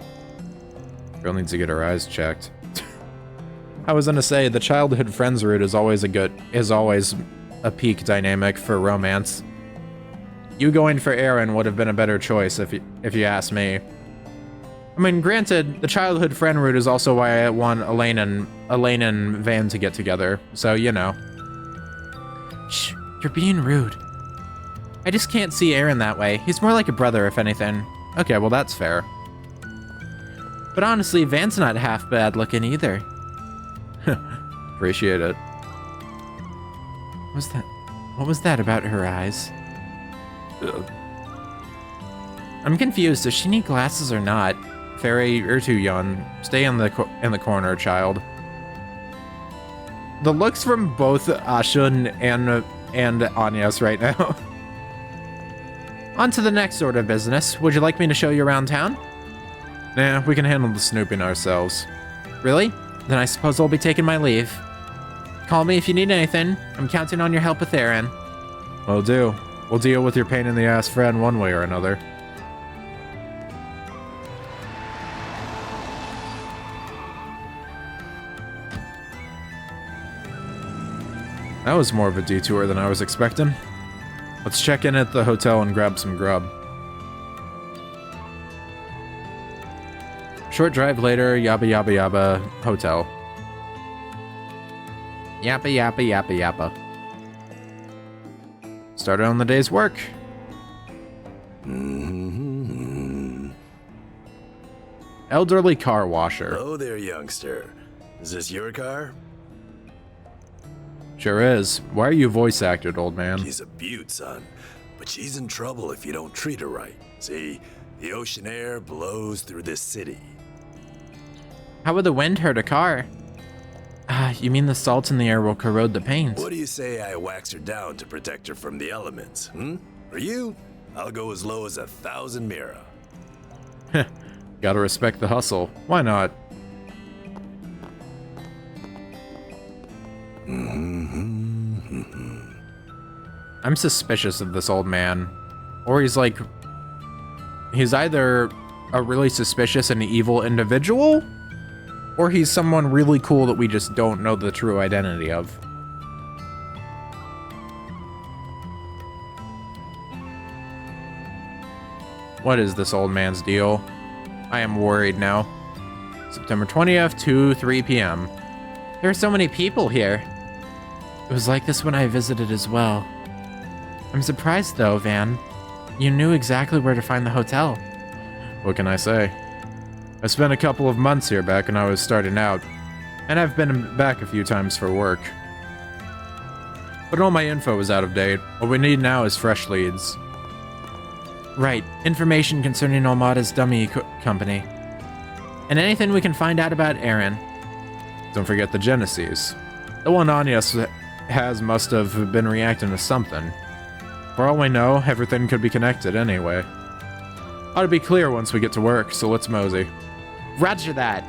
Girl needs to get her eyes checked. I was gonna say, the childhood friends route is always a peak dynamic for romance. You going for Aaron would have been a better choice if you ask me. I mean, granted, the childhood friend route is also why I want Elaine and Van to get together, so you know. Shh, you're being rude. I just can't see Aaron that way. He's more like a brother, if anything. Okay, well that's fair. But honestly, Van's not half bad looking either. Appreciate it. What was that about her eyes? Ugh. I'm confused. Does she need glasses or not? Fairy, you're too young. Stay in the corner, child. The looks from both Ashun and Anyas right now. On to the next order of business. Would you like me to show you around town? Nah, we can handle the snooping ourselves. Really? Then I suppose I'll be taking my leave. Call me if you need anything. I'm counting on your help with Aaron. Will do. We'll deal with your pain in the ass friend one way or another. That was more of a detour than I was expecting. Let's check in at the hotel and grab some grub. Short drive later, yabba yabba yabba, hotel. Yappa yappa yappa yappa. Started on the day's work. Elderly car washer. Hello there, youngster. Is this your car? Sure is. Why are you voice acted, old man? She's a beaut, son. But she's in trouble if you don't treat her right. See, the ocean air blows through this city. How would the wind hurt a car? You mean the salt in the air will corrode the paint? What do you say I wax her down to protect her from the elements, For you, I'll go as low as 1,000 mira. Gotta respect the hustle. Why not? I'm suspicious of this old man. Or he's either a really suspicious and evil individual, or he's someone really cool that we just don't know the true identity of. What is this old man's deal? I am worried now. September 20th, 2:03 p.m. There are so many people here. It was like this when I visited as well. I'm surprised though, Van. You knew exactly where to find the hotel. What can I say? I spent a couple of months here back when I was starting out, and I've been back a few times for work. But all my info is out of date. What we need now is fresh leads. Right, information concerning Olmada's dummy company. And anything we can find out about Aaron. Don't forget the Genesis. The one Anyas has must have been reacting to something. For all we know, everything could be connected anyway. Ought to be clear once we get to work, so let's mosey. Roger that.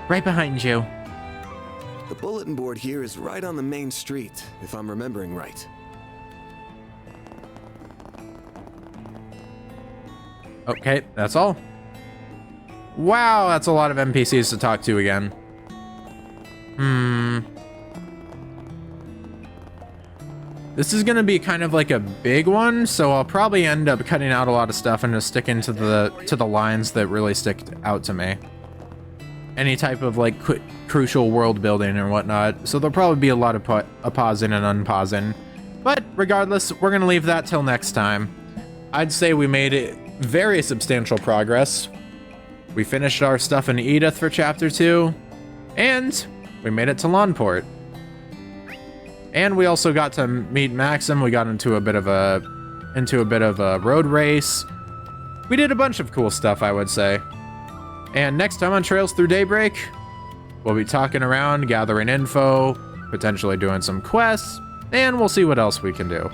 Right behind you. The bulletin board here is right on the main street, if I'm remembering right. Okay, that's all. Wow, that's a lot of NPCs to talk to again. This is gonna be kind of like a big one, so I'll probably end up cutting out a lot of stuff and just sticking to the lines that really stick out to me. Any type of like crucial world building or whatnot, so there'll probably be a lot of pausing and unpausing. But regardless, we're gonna leave that till next time. I'd say we made very substantial progress. We finished our stuff in Edith for Chapter 2, and we made it to Langport. And we also got to meet Maxim. We got into a bit of a road race. We did a bunch of cool stuff, I would say. And next time on Trails Through Daybreak, we'll be talking around, gathering info, potentially doing some quests, and we'll see what else we can do.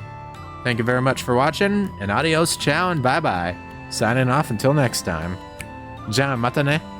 Thank you very much for watching, and adios, ciao, and bye-bye. Signing off until next time. Ja, mata ne.